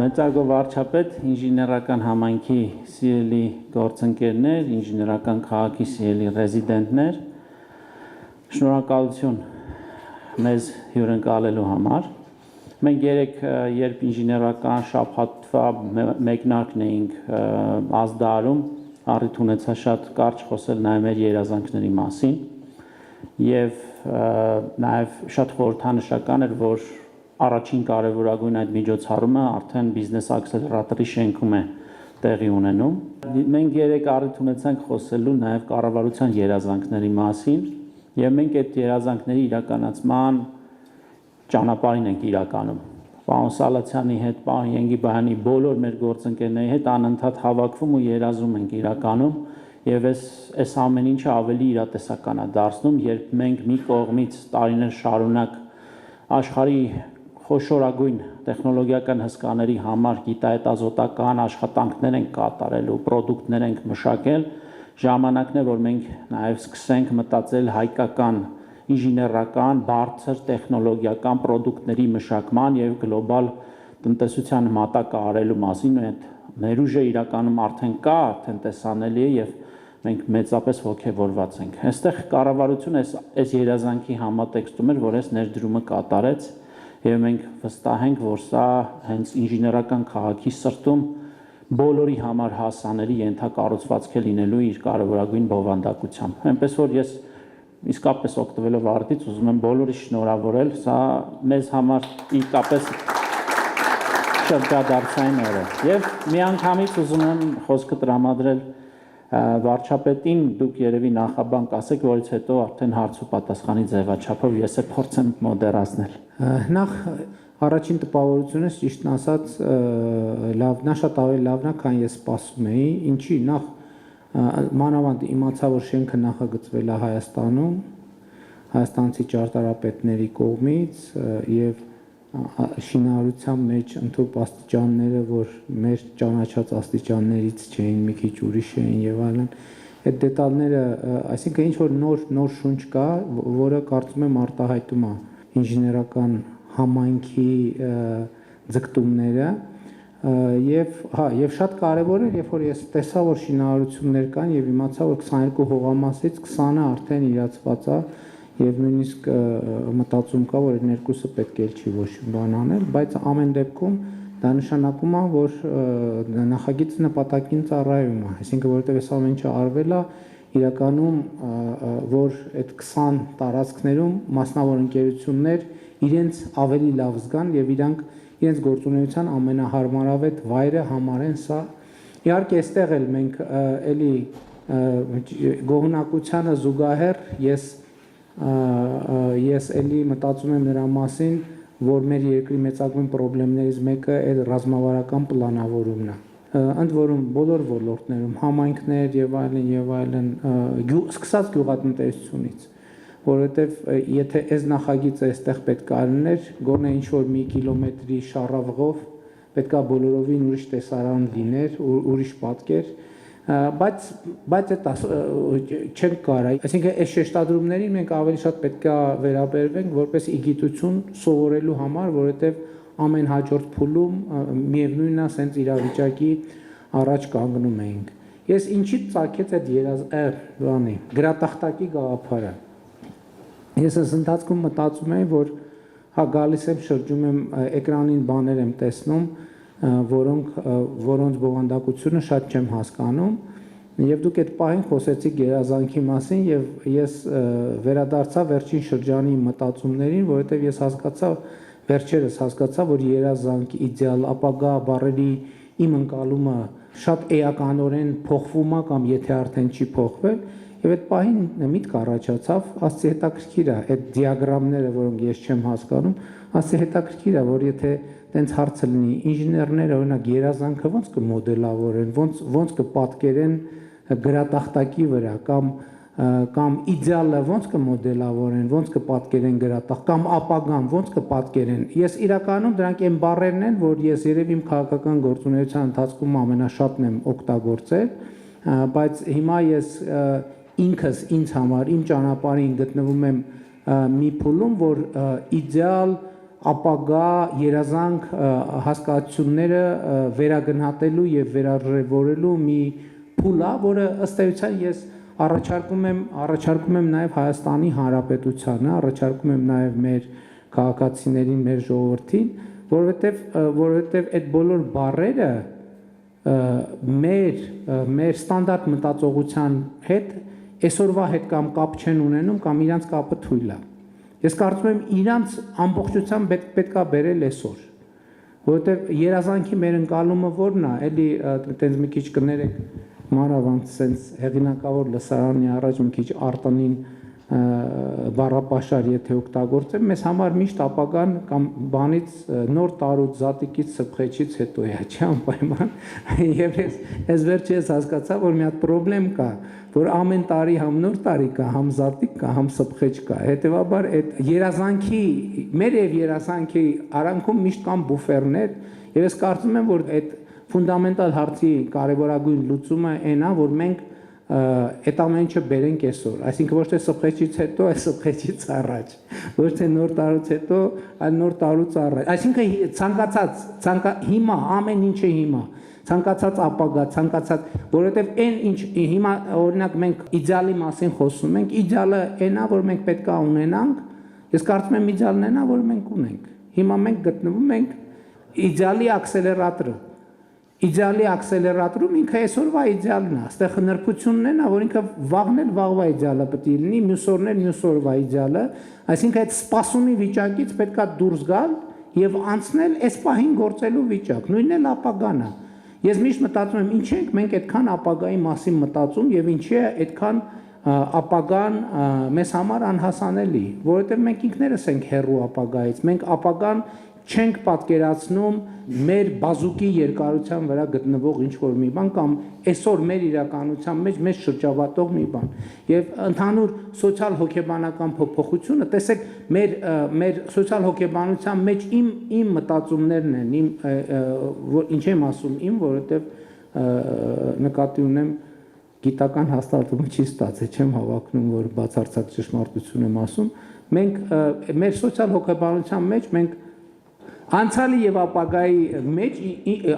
Մեծարգո վարչապետ, ինժեներական համայնքի սիրելի գործընկերներ, ինժեներական քաղաքի սիրելի ռեզիդենտներ, շնորհակալություն մեզ հյուրընկալելու համար։ Մենք երբ ինժեներական շաբաթվա մեկնարկն էինք ազդարում, առիթ ունեցա շատ կարճ խոսել նաև մեր երազանքների մասին եւ նաև շատ խորհրդանշական էր, որ առաջին կարևորագույն այդ միջոցառումը արդեն բիզնես աքսելերատորի շենքում է տեղի ունենում։ Մենք երեք առիթ ունեցանք խոսելու նաև կառավարության երազանքների մասին եւ մենք այդ երազանքների իրականացման ճանապարհին ենք իրականում։ Պարոն Սալացյանի հետ, պարոն Ենգիբայանի բոլոր մեր գործընկերների հետ անընդհատ հավաքվում ու երազում ենք իրականում եւ այս ամեն ինչը ավելի իրատեսական է դարձնում, երբ մենք մի կողմից տարիներ շարունակ աշխարհի խոշորագույն տեխնոլոգիական հսկաների համար գիտահետազոտական աշխատանքներ ենք կատարել ու պրոդուկտներ ենք մշակել, ժամանակն է, որ մենք նաև սկսենք մտածել հայկական ինժեներական, բարձր տեխնոլոգիական պրոդուկտների մշակման եւ գլոբալ տնտեսության մատակը արելու մասին, այդ ներուժը իրականում արդեն կա, արդեն տեսանելի է եւ մենք մեծապես ողջավորված ենք։ Այստեղ կառավարությունը այս երազանքի համատեքստում էր, որ այս ներդրումը կատարեց եւ մենք վստահ ենք, որ սա հենց ինժեներական քաղաքի սրտում բոլորի համար հասանելի ենթակառուցվածք է լինելու իր կարևորագույն բովանդակությամբ։ Այնպես որ ես իսկապես օգտվելով արդից ուզում եմ բոլորիս շնորհավորել, սա մեզ համար իսկապես շրջադարձային օր է։ Եվ միանգամից ուզում եմ խոսքը տրամադրել վարչապետին, դուք երևի նախաբան կասեք, որից հետո արդեն հարց ու պատասխանի ձևաչափով ես է փորձեմ մոդերացնել։ Նախ առաջին տպավորությունս ճիշտն ասած լավն է, շատ ավելի լավն է, քան ես սպասում էի, ինչի նախ մանավանդ իմացա, որ շենքը նախագծվել է Հայաստանում, հայաստանցի ճարտարապետների կողմից եւ շինարարության մեջ ընդհանուր աստիճանները, որ մեր ճանաչած աստիճաններից չէին, մի քիչ ուրիշ էին եւ այլն, այդ դետալները, այսինքն ինչ որ նոր շունչ կա, որը կարծում եմ արտահայտում է ինժեներական համայնքի ձգտումները եւ շատ կարեւոր էր, երբ որ ես տեսա, որ շինարարություններ կան եւ իմացա, որ 22 հողամասից 20-ը արդեն իրացված է եւ նույնիսկ մտածում կա, որ այդ երկուսը պետք է չի ոչ բան անել, բայց ամեն դեպքում դա նշանակում է, որ նախագիծը նպատակին ծառայում է, այսինքն որովհետեւ այս ամեն ինչը արվել է իրականում, որ այդ 20 տարածքներում մասնավոր ընկերություններ իրենց ավելի լավ զգան եւ իրենց գործունեության ամենահարմարավետ վայրը համարեն սա։ Իհարկե, այստեղ էլ մենք էլի գոհունակությանը զուգահեռ ես էլի մտածում եմ նրա մասին, որ մեր երկրի մեծագույն խնդիրներից մեկը այդ ռազմավարական պլանավորումն է։ Ընդ որում բոլոր ոլորտներում համայնքներ եւ այլն, սկսած գյուղատնտեսությունից, որովհետեւ եթե այս նախագիծը այստեղ պետք է լիներ, գոնե ինչ որ մի կիլոմետրի շառավղով պետքա բոլորովին ուրիշ տեսարան լիներ, ուրիշ պատկեր, բայց դա չենք կարա, այսինքն այս շեշտադրումներին մենք ավելի շատ պետքա վերաբերվենք որպես իգիտություն սովորելու համար, որովհետեւ ամեն հաջորդ փուլում միևնույնն է, սենց իրավիճակի առաջ կանգնում էինք։ Ես ինչի ծագեց այդ գրատախտակի գաղափարը։ Ես այս ընթացքում մտածում եմ, որ գալիս եմ շրջում եմ էկրանին բաներ եմ տեսնում, որոնց բովանդակությունը շատ չեմ հասկանում, եւ դուք այդ պահին խոսեցիք երազանքի մասին եւ ես վերադարձա վերջին շրջանի մտածումներին, որովհետեւ ես վերջերս հասկացա, որ երազանք, իդեալ, ապագա բառերի իմ ընկալումը շատ էականորեն փոխվում է կամ եթե արդեն չի փոխվել, եւ այդ պահին միտք առաջացավ, ասի հետաքրքիր է, այդ դիագրամները, որոնք ես չեմ հասկանում, ասի հետաքրքիր է, որ եթե տենց հարցը լինի, ինժեներները օրինակ երազանքը ոնց կմոդելավորեն, ոնց կպատկերեն գրատախտակի վրա կամ իդեալը ոնց կմոդելավորեն, ոնց կպատկերեն գրատախ, կամ ապագան ոնց կպատկերեն։ Ես իրականում դրանք այն բառերն են, որ ես երևի իմ քաղաքական գործունեության ընթացքում ամենաշատն եմ օգտագործել, բայց հիմա ես ինքս ինձ համար իմ ճանապարհին գտնվում եմ մի փուլում, որ իդեալ ապագա երազանք հասկացությունները վերագնահատելու եւ վերարժևորելու մի փուլ է, որը ըստ էության ես առաջարկում եմ նաև Հայաստանի Հանրապետությանը, առաջարկում եմ նաև մեր քաղաքացիներին, մեր ժողովրդին, որովհետև այդ բոլոր բառերը մեր ստանդարտ մտածողության հետ այսօրվա հետ կամ կապ չեն ունենում կամ իրանց կապը թույլ է։ Ես կարծում եմ իրանց ամբողջությամբ պետք է բերել այսօր, որովհետև երազանքի մեր ընկալումը որն է, էլի այտենց մի քիչ կներեք մանավանդ sense հեղինակավոր լսարանի առաջ մի քիչ արտանին բառապաշար եթե օգտագործեմ, մեզ համար միշտ ապագան կամ բանից նոր տարուց զատիկից սփխեցից հետո է, չի անպայման, եւ ես վերջերս հասկացա, որ մի հատ խնդրեմ կա, որ ամեն տարի համ նոր տարի կա, համ զատիկ կա, համ սփխեջ կա, հետեւաբար այդ երազանքի, մեր եւ երազանքի արանքում միշտ կան բուֆերներ, եւ ես կարծում եմ, որ այդ ֆունդամենտալ հարցի կարևորագույն լուծումը այն է, որ մենք այդ ամեն ինչը բերենք այսօր, այսինքն ոչ թե սփխեջից հետո, այլ սփխեջից առաջ, ոչ թե նոր տարուց հետո, այլ նոր տարուց առաջ, այսինքն ցանկացած հիմա ամեն ինչը հիմա, ցանկացած ապագա, ցանկացած, որովհետև այն ինչ հիմա օրինակ մենք իդեալի մասին խոսում ենք, իդեալը այն է, որ մենք պետք է ունենանք, ես կարծում եմ իդեալն այն է, որ մենք ունենք, հիմա մենք գտնվում ենք իդեալի աքսելերատորը Իդեալի աքսելերատորում ինքը այսօրվա իդեալն է, այստեղ նրբությունն է, որ ինքը վաղն էլ վաղվա իդեալը պետք է լինի, մյուս օրն էլ մյուս օրվա իդեալը, այսինքն այդ սպասումի վիճակից պետք է դուրս գալ եւ անցնել այս պահին գործելու վիճակ, նույնն էլ ապագան է։ Ես միշտ մտածում եմ, ինչ ենք մենք այդքան ապագայի մասին մտածում եւ ինչի է այդքան ապագան մեզ համար անհասանելի, որովհետեւ մենք ինքներս ենք հեռու ապագայից, մենք ապագան չենք պատկերացնում մեր բազուկի երկարության վրա գտնվող ինչ-որ մի բան կամ այսօր մեր իրականության մեջ մեզ շրջապատող մի բան։ Եվ ընդհանուր սոցիալ-հոգեբանական փոփոխությունը, տեսեք, մեր սոցիալ-հոգեբանության մեջ իմ մտածումներն են, ինչ եմ ասում, որովհետև նկատի ունեմ գիտական հաստատումը չի ստացել, չեմ հավակնում, որ բացարձակ ճշմարտություն եմ ասում։ Մենք մեր սոցիալ-հոգեբանության մեջ մենք անցյալի եւ ապագայի մեջ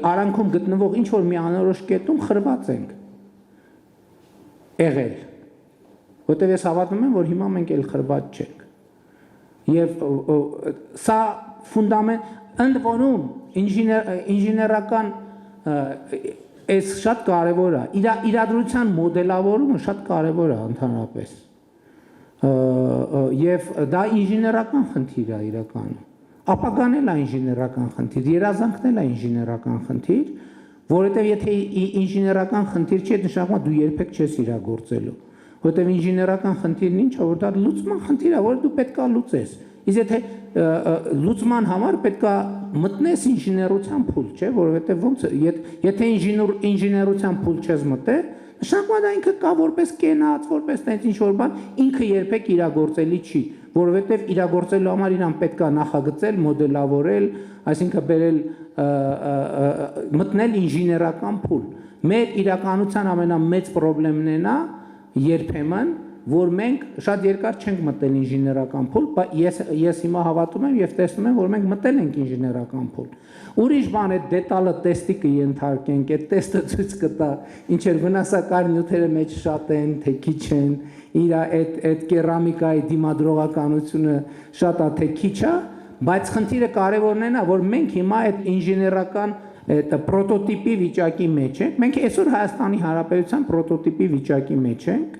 արանքում գտնվող ինչ որ մի անորոշ կետում խրված ենք եղել, որտեղ ես հավատում եմ, որ հիմա մենք էլ խրված չենք։ Եվ սա ֆունդամենտ ընդ որում ինժեներական այս շատ կարևոր է, իրադրության մոդելավորումը շատ կարևոր է ընդհանրապես։ Եվ դա ինժեներական խնդիր է իրականում։ Ապագան էլ է ինժեներական խնդիր, երազանքն էլ է ինժեներական խնդիր, որովհետև եթե ինժեներական խնդիր չի, նշանակում է դու երբեք չես իրագործելու, որովհետև ինժեներական խնդիրն ինչ է, որ դա լուծման խնդիր է, որ դու պետք է լուծես։ Իսկ եթե լուծման համար պետք է մտնես ինժեներության փուլ, չէ, որովհետև ոնց եթե ինժեներության փուլ չես մտել, նշանակում է դա ինքը կա որպես կենաց, որպես տենց ինչ-որ բան, ինքը երբեք իրագործելի չի, որովհետև իրագործելու համար իրան պետք է նախագծել, մոդելավորել, այսինքն բերել մտնել ինժեներական փուլ։ Մեր իրականության ամենամեծ խնդիրն է երբեմն, որ մենք շատ երկար չենք մտել ինժեներական փուլ, բայց ես հիմա հավատում եմ եւ տեսնում եմ, որ մենք մտել ենք ինժեներական փուլ։ Ուրիշ բան է դետալը տեստի կընթարկենք, այդ տեստը ցույց կտա, ինչեր վնասակար նյութերը մեջ շատ են, թե քիչ են, իր այդ կերամիկայի դիմադրողականությունը շատ է թե քիչ է, բայց խնդիրը կարևորն է, որ մենք հիմա այդ ինժեներական այդ պրոտոտիպի վիճակի մեջ ենք, մենք այսօր Հայաստանի Հանրապետության պրոտոտիպի վիճակի մեջ ենք,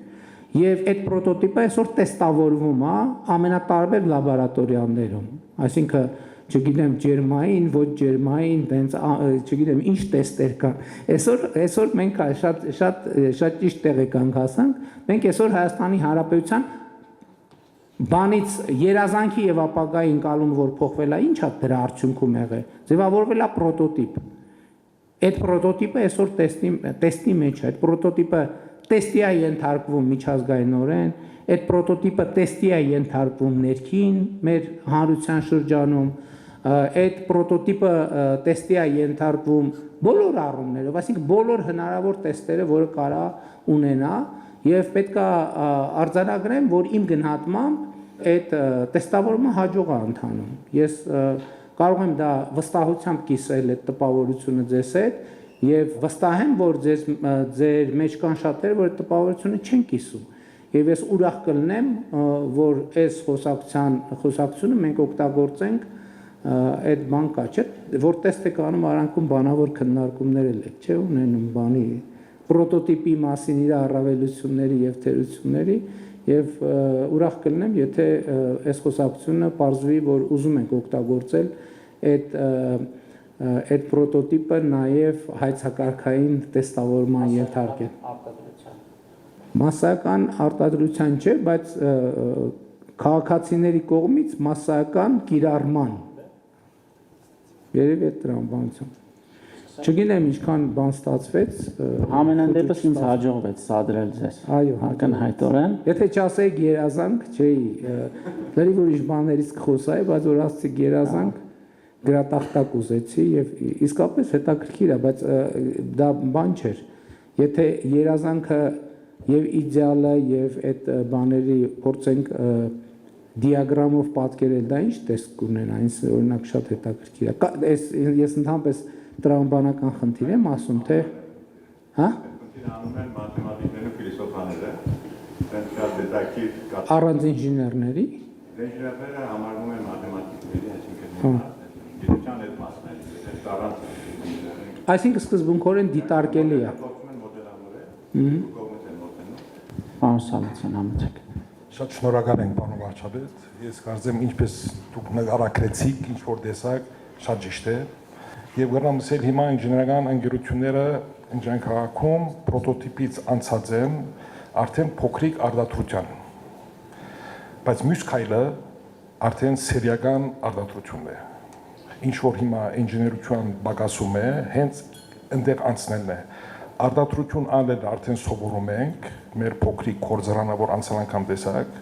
եւ այդ պրոտոտիպը այսօր տեստավորվում է ամենատարբեր լաբորատորիաներում, այսինքն չգիտեմ ջերմային, ոչ ջերմային, տենց չգիտեմ ինչ տեստեր կան։ Այսօր մենք շատ ճիշտ տեղի կանք հասանք, մենք այսօր Հայաստանի Հանրապետության բանից երազանքի եւ ապագայի ընկալումը որ փոխվել է, ինչ է դրա արդյունքում եղել։ Ձևավորվել է պրոտոտիպ։ Այդ պրոտոտիպը այսօր տեստի մեջ է, այդ պրոտոտիպը տեստի է ենթարկվում միջազգայինորեն, այդ պրոտոտիպը տեստի է ենթարկվում ներքին մեր հանրության շրջանում, այդ պրոտոտիպը տեստի է ենթարկվում բոլոր առումներով, այսինքն բոլոր հնարավոր տեստերը, որը կարա ունենա, եւ պետք է արձանագրեմ, որ իմ գնահատմամբ այդ տեստավորումը հաջող է ընթանում։ Ես կարող եմ դա վստահությամբ կիսել այդ տպավորությունը ձեզ հետ եւ վստահ եմ, որ ձեր մեջ կան շատերը, որ այդ տպավորությունը չեն կիսում։ Եվ ես ուրախ կլինեմ, որ այս խոսակցությունը մենք օգտագործենք այդ բան կա, չէ՞, որ տեստեք անում արանքում բանավոր քննարկումներ էլ եք, չէ՞, ունենում բանի պրոտոտիպի մասին իր առավելությունների եւ թերությունների եւ ուրախ կլինեմ, եթե այս խոսակցությունը պարզվի, որ ուզում ենք օգտագործել այդ պրոտոտիպը նաեւ հայցակարգային տեստավորման ենթարկել։ Մասսայական արտադրության չէ, բայց քաղաքացիների կողմից մասսայական կիրառման։ Երևի այդ տրամաբանություն։ Չգիտեմ ինչքան բան ստացվեց։ Ամենայն դեպս ինձ հաջողվեց սադրել ձեզ։ Այո, ակնհայտորեն։ Եթե չասեիք երազանք, չէի, լրիվ ուրիշ բաներից կխոսայի, բայց որ ասացիք երազանք, գրատախտակ ուզեցի եւ իսկապես հետաքրքիր է, բայց դա բան չէր։ Եթե երազանքը եւ իդեալը եւ այդ բաների փորձենք դիագրամով պատկերել, դա ինչ տեսք կունենա, ինձ օրինակ շատ հետաքրքիր է։ Ես ընդհանրապես տրամաբանական խնդիր եմ ասում, թե հա անում են մաթեմատիկները, ֆիլիսոփաները, դրանք շատ դետակտիվ առանց ինժեներների ինժեներները համարվում են մաթեմատիկների, այսինքն գիտության այդ մասն է, առանց ինժեներների։ Այսինքն սկզբունքորեն դիտարկելի է։ Փորձում են մոդելավորել, կողմից են մոտենում։ Պարոն Սալացյան, համեցեք։ Շատ շնորհակալ ենք, պարոն վարչապետ։ Ես կարծեմ, ինչպես դուք նկարագրեցիք, ինչ որ տեսակ, շատ ճիշտ է։ Եվ գրանցել հիմա ինժեներական ընկերությունները Ինժեներական քաղաքում պրոտոտիպից անցած են արդեն փոքրիկ արտադրության։ Բայց մյուս քայլը արդեն սերիական արտադրությունն է։ Ինչ որ հիմա ինժեներության բագասում է, հենց այնտեղ անցնելն է։ Արտադրություն անել արդեն սովորում ենք, մեր փոքրիկ կորձարանը, որ անցյալ անգամ տեսակ,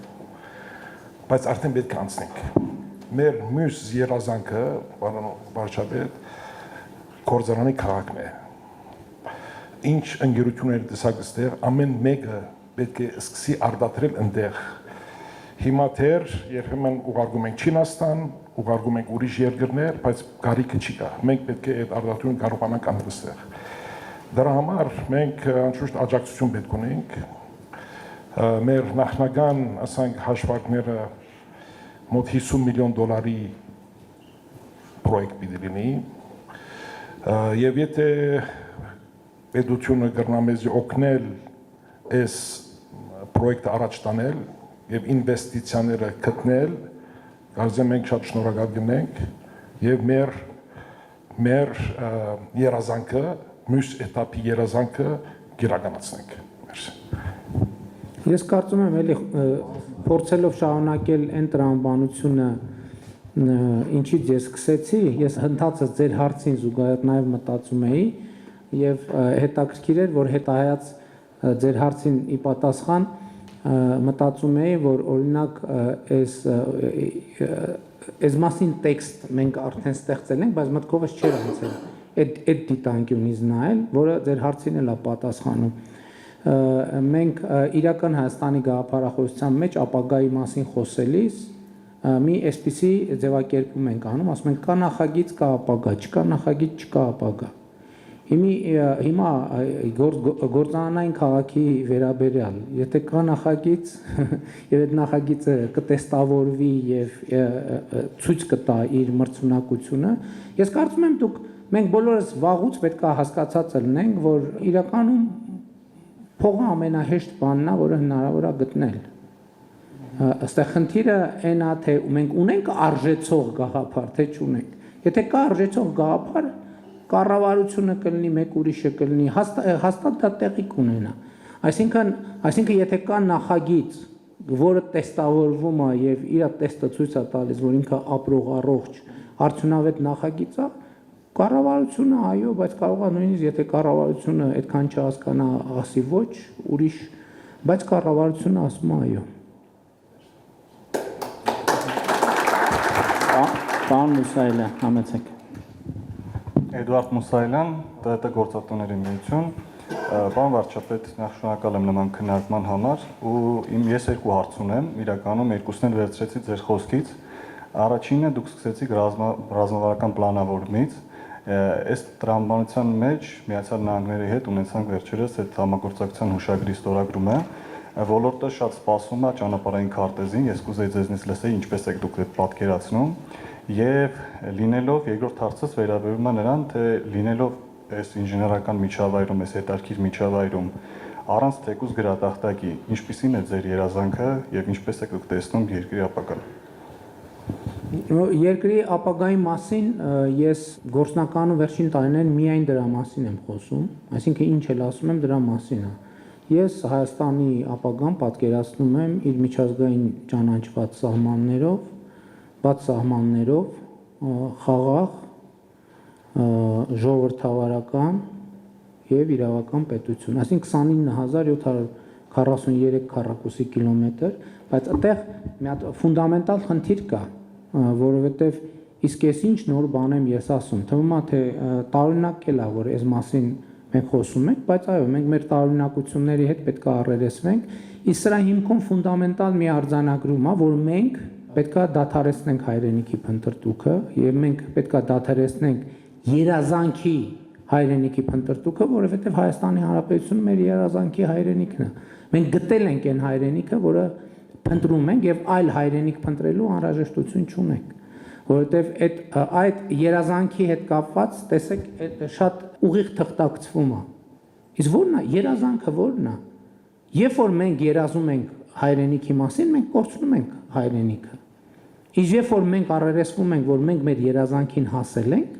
բայց արդեն պետք է անցնենք։ Մեր մյուս երազանքը, պարոն վարչապետ, կորձարանի քաղաքն է։ Ինչ ընկերություններ տեսակ այստեղ, ամեն մեկը պետք է սկսի արտադրել այնտեղ։ Հիմա դեռ երբեմն ուղարկում ենք Չինաստան, ուղարկում ենք ուրիշ երկրներ, բայց գարիքը չի կա։ Մենք պետք է այդ արտադրությունը կարողանանք անել այստեղ։ Դրա համար մենք անշուշտ աջակցություն պետք ունենք։ Մեր նախնական, ասենք, հաշվարկները մոտ $50 միլիոն պրոյեկտ պիտի լինի։ Եվ եթե պետությունը կրնա մեզ օգնել այս պրոյեկտը առաջ տանել եւ ինվեստիցիաները գտնել, կարծեմ մենք շատ շնորհակալ կլինենք եւ մեր երազանքը, մյուս էտապի երազանքը գիրականացնենք։ Մերսի։ Ես կարծում եմ, էլի փորձելով շարունակել այն տրամաբանությունը, ինչից ես սկսեցի, ես հնդածս ձեր հարցին զուգահեռ նաև մտածում էի եւ հետաքրքիր էր, որ հետահայաց ձեր հարցին ի պատասխան մտածում էի, որ օրինակ այս մասին տեքստ մենք արդեն ստեղծել ենք, բայց մտքովս չէր անցել այդ դիտանկյունից նայել, որը ձեր հարցին էլ է պատասխանում։ Մենք իրական Հայաստանի գաղափարախոսության մեջ ապագայի մասին խոսելիս մի այսպիսի ձևակերպում ենք անում, ասում ենք կա նախագիծ, կա ապագա, չկա նախագիծ, չկա ապագա։ Հիմա գործանային քաղաքի վերաբերյալ, եթե կա նախագիծ եւ այդ նախագիծը կտեստավորվի եւ ցույց կտա իր մրցունակությունը, ես կարծում եմ մենք բոլորս վաղուց պետք է հասկացած լինենք, որ իրականում փողը ամենահեշտ բանն է, որը հնարավոր է գտնել։ Այստեղ խնդիրը այն է, թե մենք ունենք արժեցող գաղափար, թե չունենք։ Եթե կա արժեցող գաղափար, կառավարությունը կլինի, մեկ ուրիշը կլինի, հաստատ դա տեղի կունենա։ Այսինքն եթե կա նախագիծ, որը տեստավորվում է եւ իր տեստը ցույց է տալիս, որ ինքը ապրող առողջ արդյունավետ նախագիծ է, կառավարությունը այո, բայց կարող է նույնիսկ եթե կառավարությունը այդքան չհասկանա, ասի ոչ, ուրիշ, բայց կառավարությունը ասում է այո։ Պարոն Մուսայելյան, համեցեք։ Էդուարդ Մուսայելյան, ՏՏ գործատոների միություն։ Պարոն վարչապետ, նախ շնորհակալ եմ նման քննարկման համար ու ես երկու հարց ունեմ, իրականում երկուսն էլ վերցրեցի ձեր խոսքից։ Առաջինը դուք սկսեցիք ռազմավարական պլանավորումից, այս տրամաբանության մեջ Միացյալ Նահանգների հետ ունեցանք վերջերս այդ համագործակցության հուշագրի ստորագրումը, ոլորտը շատ սպասում է ճանապարհային քարտեզին, ես կուզեի ձեզնից լսել ինչպես եք դուք այդ պատկերացնում եւ լինելով երկրորդ հարցս վերաբերում է նրան, թե լինելով այս ինժեներական միջավայրում, այս հետարքիր միջավայրում առանց թեկուզ գրատախտակի, ինչպիսին է ձեր երազանքը եւ ինչպես եք դուք տեսնում երկրի ապագան։ Երկրի ապագայի մասին ես գործնականում վերջին տարիներին միայն դրա մասին եմ խոսում, այսինքն ինչ էլ ասում եմ դրա մասին է։ Ես Հայաստանի ապագան պատկերացնում եմ իր միջազգային ճանաչված սահմաններով, բաց սահմաններով, խաղաղ, ժողովրդավարական եւ իրավական պետություն, այսինքն 29743 քառակուսի կիլոմետր, բայց այդտեղ մի հատ ֆունդամենտալ խնդիր կա, որովհետեւ իսկ ես ինչ նոր բան եմ ես ասում, թվում է թե տարօրինակ է, որ այս մասին մենք խոսում ենք, բայց այո, մենք մեր տարօրինակությունների հետ պետք է առերեսվենք, իսկ սրա հիմքում ֆունդամենտալ մի արձանագրում է, որ մենք պետք է դադարեցնենք հայրենիքի փնտրտուքը եւ մենք պետք է դադարեցնենք երազանքի հայրենիքի փնտրտուքը, որովհետեւ Հայաստանի Հանրապետությունը մեր երազանքի հայրենիքն է։ Մենք գտել ենք այն հայրենիքը, որը փնտրում ենք եւ այլ հայրենիք փնտրելու անհրաժեշտություն չունենք, որովհետեւ այդ երազանքի հետ կապված, տեսեք, այդ շատ ուղիղ թղթակցվում է։ Իսկ ո՞րն է երազանքը, ո՞րն է։ Երբ որ մենք երազում ենք հայրենիքի մասին, մենք կորցնում ենք հայրենիքը։ Իսկ երբ որ մենք առերեսվում ենք, որ մենք մեր երազանքին հասել ենք,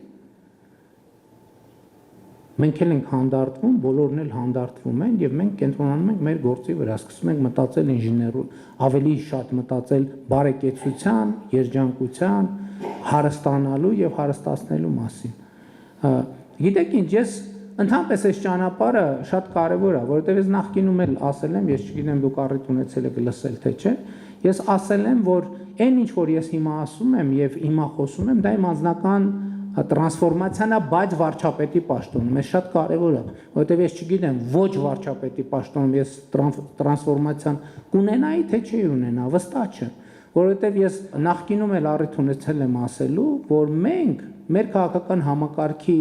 մենք էլ ենք հանդարտվում, բոլորն էլ հանդարտվում են եւ մենք կենտրոնանում ենք մեր գործի վրա, սկսում ենք մտածել ինժեներու, ավելի շատ մտածել բարեկեցության, երջանկության, հարստանալու եւ հարստացնելու մասին։ Գիտեք ինչ, ես ընդհանրապես այս ճանապարհը շատ կարեւոր է, որովհետեւ ես նախկինում էլ ասել եմ, ես չգիտեմ դուք առիթ ունեցել եք լսել թե չէ, ես ասել եմ, որ այն ինչ որ ես հիմա ասում եմ եւ հիմա խոսում եմ, դա իմ անձնական տրանսֆորմացիան է, բայց վարչապետի պաշտոնում, ես շատ կարևոր է, որովհետև ես չգիտեմ, ոչ վարչապետի պաշտոնում ես տրանսֆորմացիան կունենայի, թե չի ունենա, վստահ չեմ, որովհետև ես նախկինում էլ առիթ ունեցել եմ ասելու, որ մենք մեր քաղաքական համակարգի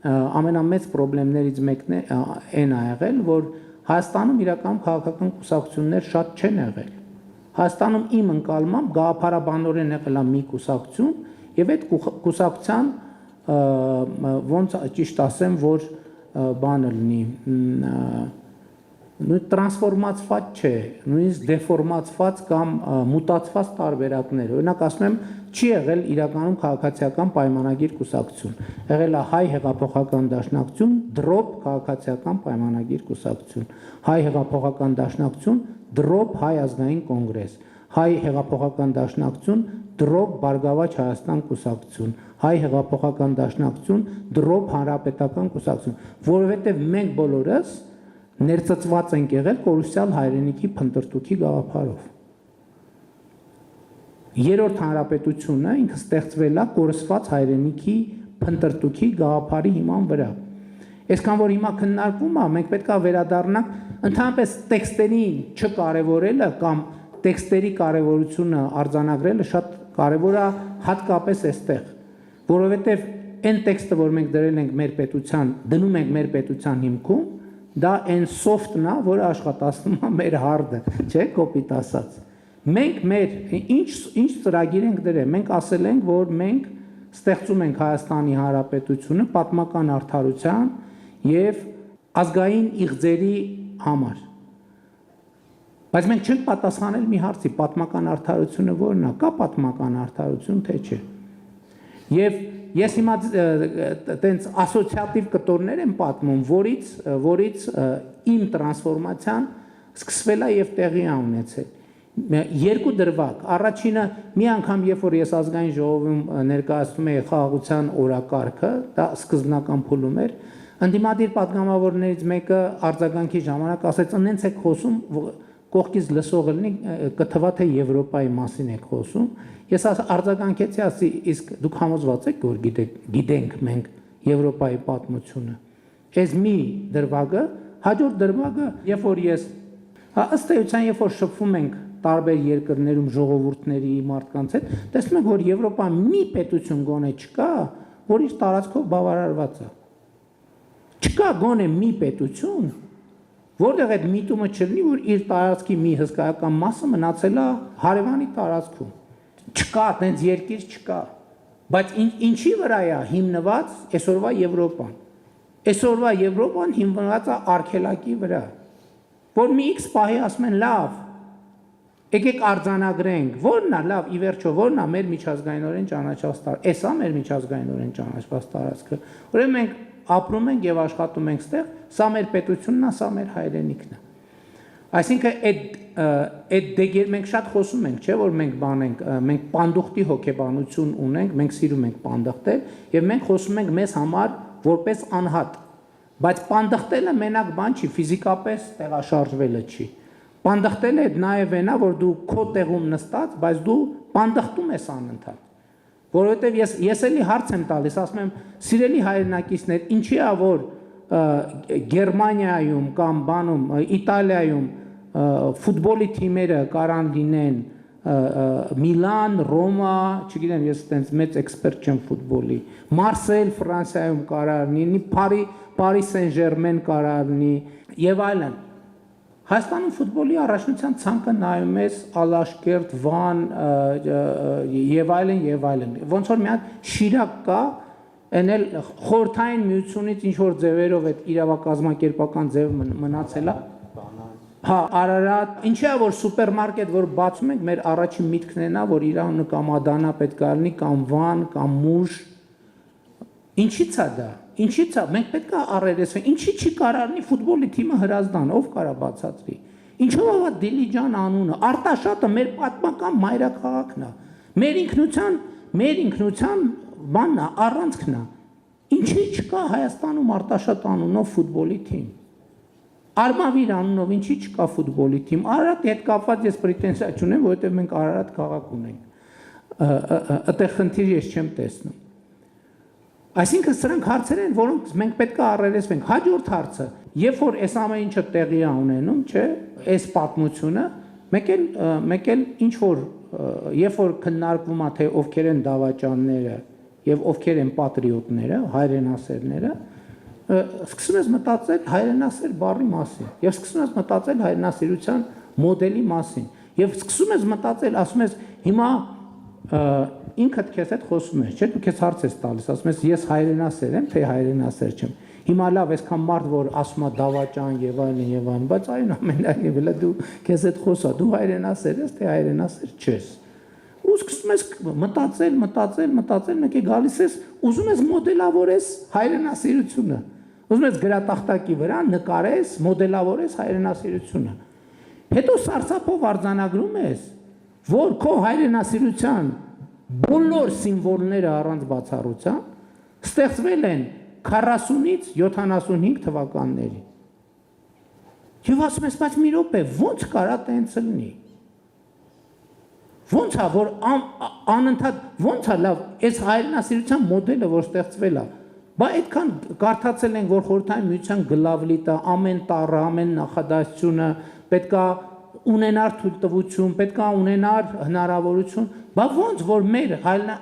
ամենամեծ խնդիրներից մեկն այն ա եղել, որ Հայաստանում իրական քաղաքական կուսակցություններ շատ չեն եղել։ Հայաստանում իմ ընկալմամբ գաղափարաբանորեն եղել է մի կուսակցություն, եւ այդ կուսակցության ոնց ճիշտ ասեմ, որ բանը լինի, նույն տրանսֆորմացված չէ, նույնիսկ դեֆորմացված կամ մուտացված տարբերակներ։ Օրինակ ասում եմ, չի եղել իրականում քաղաքացիական պայմանագիր կուսակցություն։ Եղել է հայ հեղափոխական դաշնակցություն, դրոպ քաղաքացիական պայմանագիր կուսակցություն, հայ հեղափոխական դաշնակցություն, դրոպ հայ ազգային կոնգրես, հայ հեղափոխական դաշնակցություն, դրոպ Բարգավաճ Հայաստան կուսակցություն, հայ հեղափոխական դաշնակցություն, դրոպ հանրապետական կուսակցություն, որովհետև մենք բոլորս ներծծված ենք եղել կորուսյալ հայրենիքի փնտրտուքի գաղափարով։ Երրորդ հանրապետությունը ինքը ստեղծվել է կորսված հայրենիքի փնտրտուքի գաղափարի հիման վրա։ Այսքան որ հիմա քննարկվում է, մենք պետք է վերադառնանք ընդհանրապես տեքստերին չկարևորելը կամ տեքստերի կարևորությունը արձանագրելը շատ կարևոր է հատկապես այստեղ, որովհետև այն տեքստը, որ մենք դրել ենք մեր պետության, դնում ենք մեր պետության հիմքում, դա այն soft-ն է, որը աշխատացնում է մեր hard-ը, չէ՞, կոպիտ ասած։ Մենք մեր ինչ ծրագիր ենք դրել, մենք ասել ենք, որ մենք ստեղծում ենք Հայաստանի Հանրապետությունը պատմական արդարության եւ ազգային իղձերի համար։ Բայց մենք չենք պատասխանել մի հարցի, պատմական արդարությունը ո՞րն է, կա պատմական արդարություն, թե չէ։ Եվ ես հիմա տենց ասոցիատիվ կտորներ եմ պատմում, որից իմ տրանսֆորմացիան սկսվել է եւ տեղի է ունեցել։ Երկու դրվագ, առաջինը մի անգամ երբ որ ես ազգային ժողովում ներկայացնում էի խաղաղության օրակարգը, դա սկզբնական փուլում էր, ընդդիմադիր պատգամավորներից մեկը արձագանքի ժամանակ ասեց, «Ընենց եք խոսում, կողքից լսողը լինի, կթվա թե Եվրոպայի մասին եք խոսում»։ Ես արձագանքեցի, ասի, իսկ դուք համոզված եք, որ գիտենք մենք Եվրոպայի պատմությունը։ Այս մի դրվագը Հաջորդ դրվագը, երբ որ ես ըստ էության, երբ որ շփվում ենք տարբեր երկրներում ժողովուրդների մարդկանց հետ, տեսնում ենք, որ Եվրոպան մի պետություն գոնե չկա, որ իր տարածքով բավարարված է։ Չկա գոնե մի պետություն, որտեղ այդ միտումը չլինի, որ իր տարածքի մի հսկայական մասը մնացել է հարևանի տարածքում։ Չկա, այդպես երկիր չկա։ Բայց ինչի վրա է հիմնված այսօրվա Եվրոպան։ Այսօրվա Եվրոպան հիմնված է արգելակի վրա, որ մի X պահի ասում են լավ, եկեք արձանագրենք, որն է լավ, ի վերջո որն է մեր միջազգայինորեն ճանաչված տարածքը։ Էսա մեր միջազգայինորեն ճանաչված տարածքը։ Ուրեմն մենք ապրում ենք եւ աշխատում ենք ստեղ, սա մեր պետությունն է, սա մեր հայրենիքն է։ Այսինքն այդ դեգեր մենք շատ խոսում ենք, չէ՞ որ մենք մենք պանդուխտի հոգեբանություն ունենք, մենք սիրում ենք պանդխտել եւ մենք խոսում ենք մեզ համար որպես անհատ։ Բայց պանդխտելը մենակ բան չի, ֆիզիկապես տեղաշարժվելը չի։ Պանդխտելը նաեւ այնա, որ դու քո տեղում նստած, բայց դու պանդխտում ես անընդհատ։ Որովհետեւ ես էլի հարց եմ տալիս, ասում եմ, սիրելի հայրենակիցներ, ինչի է որ Գերմանիայում կամ բանում Իտալիայում ֆուտբոլի թիմերը կարան լինեն Միլան, Ռոմա, չգիտեմ, ես այդպես մեծ էքսպերտ չեմ ֆուտբոլի, Մարսել Ֆրանսիայում կարա լինի, Փարի Սեն-Ժերմեն կարա լինի եւ այլն։ Հայաստանում ֆուտբոլի առաջնության ցանկը նայում ես Ալաշկերտ, Վան եւ այլն եւ այլն։ Ոնց որ մի հատ Շիրակ կա, այն էլ խորթային միությունից ինչ որ ձևերով այդ իրավակազմակերպական ձև մնացել է։ Հա, Արարատ, ինչի՞ է որ սուպերմարկետ որ բացում ենք, մեր առաջին միտքն է նա, որ Իրանը կամ Ադանա պետք է լինի, կամ Վան, կամ Մուշ։ Ինչի՞ց է դա։ Ինչի՞ց է։ Մենք պետք է առերեսվենք։ Ինչի՞ չի կարող լինի ֆուտբոլի թիմը Հրազդան, ով կարա բացատրի։ Ինչով է Դիլիջան անունը։ Արտաշատը մեր պատմական մայրաքաղաքն է։ Մեր ինքնության բանն է, առանցքն է։ Ինչի՞ չկա Հայաստանում Արտաշատ անունով ֆուտբոլի թիմ։ Արմավիր անունով ինչի՞ չկա ֆուտբոլի թիմ։ Արարատի հետ կապված ես պրետենզիա չունեմ, որովհետև մենք Արարատ քաղաք ունենք։ Այդտեղ խնդիր ես չեմ տեսնում։ Այսինքն սրանք հարցեր են, որոնք մենք պետք է առերեսվենք։ Հաջորդ հարցը, երբ որ այս ամեն ինչը տեղի է ունենում, չէ, այս պատմությունը, մեկ էլ ինչ որ երբ որ քննարկվում է թե ովքեր են դավաճանները եւ ովքեր են պատրիոտները, հայրենասերները, սկսում ես մտածել հայրենասեր բառի մասին եւ սկսում ես մտածել հայրենասիրության մոդելի մասին եւ սկսում ես մտածել, ասում ես հիմա ինքդ քեզ հետ խոսում ես, չէ՞, դու քեզ հարց ես տալիս, ասում ես ես հայրենասեր եմ, թե հայրենասեր չեմ։ Հիմա լավ, այսքան մարդ որ ասում է դավաճան եւ այլն, բայց այնուամենայնիվ դու քեզ հետ խոսա, դու հայրենասեր ես, թե հայրենասեր չես։ Ու սկսում ես մտածել, մեկ է գալիս ես, ուզում ես մոդելավորես հայրենասիրությունը։ Ուզում ես գրատախտակի վրա նկարես, մոդելավորես հայրենասիրությունը։ Հետո սարսափով արձանագրում ես, որ քո հայրենասիրության բոլոր սիմվոլները առանց բացառության ստեղծվել են 40-ից 75 թվականների։ Եվ ասում ես, բայց մի րոպե, ո՞նց կարա տենց լինի։ Ո՞նց է, որ անընդհատ, ո՞նց է լավ, այս հայրենասիրության մոդելը, որ ստեղծվել է, բա այդքան կարդացել ենք, որ Խորհրդային Միության գլավլիտը, ամեն տառը, ամեն նախադասությունը պետքա ունենար թույլտվություն, պետքա ունենար հնարավորություն, բա ո՞նց որ մեր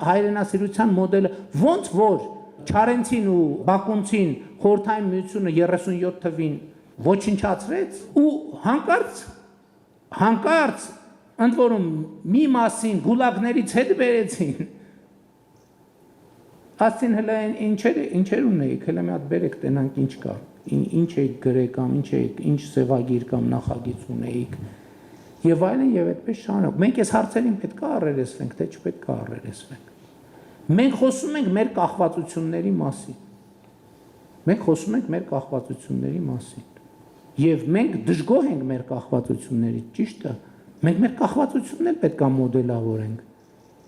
հայրենասիրության մոդելը, ո՞նց որ Չարենցին ու Բակունցին Խորհրդային Միությունը 37 թվին ոչնչացրեց ու հանկարծ ընդ որում մի մասին գուլագներից հետ բերեցին։ Ասին հələ ինչեր ունեիք, հələ մի հատ բերեք տենանք ինչ կա, ինչ էիք գրել կամ ինչ սևագիր կամ նախագիծ ունեիք։ Եվ այլն եւ այդպես շարունակ։ Մենք այս հարցերին պետք է առերեսվենք, թե չպետք է առերեսվենք։ Մենք խոսում ենք մեր կախվածությունների մասին։ Եվ մենք դժգոհ ենք մեր կախվածություններից, ճիշտ է։ Մենք մեր կախվածությունն էլ պետք է մոդելավորենք։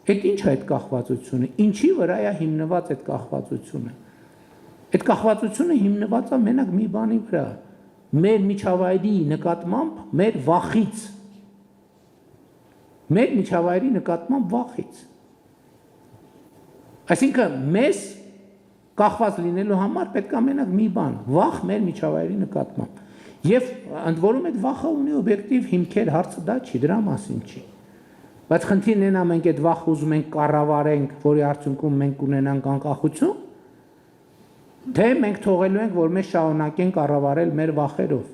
Այդ ինչ է այդ կախվածությունը, ինչի վրա է հիմնված այդ կախվածությունը։ Այդ կախվածությունը հիմնված է մենակ մի բանի վրա, մեր միջավայրի նկատմամբ մեր վախից։ Այսինքն մեզ կախված լինելու համար պետք է մենակ մի բան, վախ մեր միջավայրի նկատմամբ։ Եվ ընդ որում այդ վախը ունի օբյեկտիվ հիմքեր, հարցը դա չի, դրա մասին չի։ Բայց խնդիրն այն է, մենք այդ վախը ուզում ենք կառավարենք, որի արդյունքում մենք կունենանք անկախություն, թե մենք թողելու ենք, որ մեզ շարունակեն կառավարել մեր վախերով։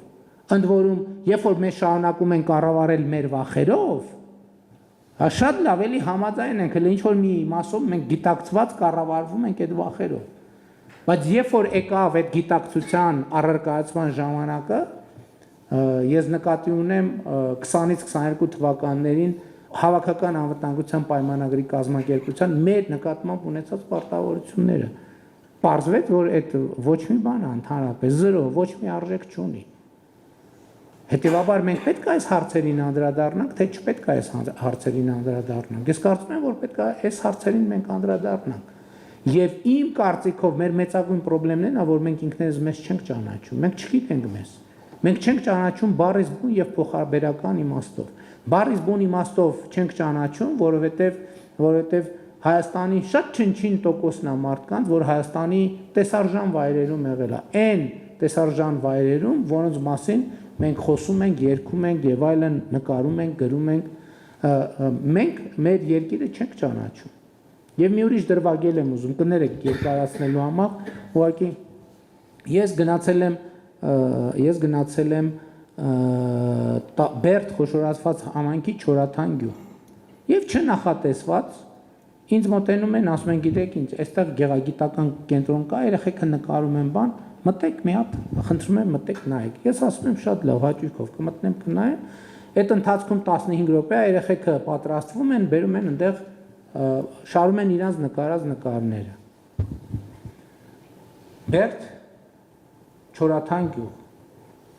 Ընդ որում, երբ որ մենք շարունակում ենք կառավարել մեր վախերով, շատ լավ էլի համաձայն ենք, ինչ որ մի մասով մենք գիտակցված կառավարվում ենք այդ վախերով։ Բայց երբ որ եկավ այդ գիտակցության առարկայացման ժամանակը, ես նկատի ունեմ 20-ից 22 թվականներին հավաքական անվտանգության պայմանագրի կազմակերպության մեր նկատմամբ ունեցած պարտավորությունները։ Պարզվեց, որ այդ ոչ մի բան ընդհանրապես զրո, ոչ մի արժեք չունի։ Հետևաբար մենք պետք է այս հարցերին անդրադառնանք, թե չպետք է այս հարցերին անդրադառնանք։ Ես կարծում եմ, որ պետք է այս հարցերին մենք անդրադառնանք։ Եվ իմ կարծիքով մեր մեծագույն խնդիրն է, որ մենք ինքներս մեզ չենք ճանաչում, մենք չգիտենք մեզ։ Մենք չենք ճանաչում բառից բուն եւ փոխաբերական իմաստով։ Բառից բուն իմաստով չենք ճանաչում, որովհետեւ Հայաստանի շատ չնչին տոկոսն է մարդկանց, որ Հայաստանի տեսարժան վայրերում եղել է։ Այն տեսարժան վայրերում, որոնց մասին մենք խոսում ենք, երգում ենք եւ այլն, նկարում ենք, գրում ենք, մենք մեր երկիրը չենք ճանաչում։ Եվ մի ուրիշ դրվագել եմ ուզում, կներեք երկարացնելու համար, ուղղակի ես գնացել եմ Բերդ խոշորացված համայնքի Չորաթան գյուղ եւ չնախատեսված ինձ մոտենում են, ասում են, գիտեք ինչ, այստեղ գեղագիտական կենտրոն կա, երեխեքը նկարում են բան, մտեք մի հատ, խնդրում եմ մտեք նայեք։ Ես ասում եմ շատ լավ, հաճույքով կմտնեմ կնայեմ։ Այդ ընթացքում 15 րոպե է, երեխեքը պատրաստվում են, բերում են այնտեղ շարում են իրանց նկարած նկարները։ Բերդ Չորաթան գյուղ։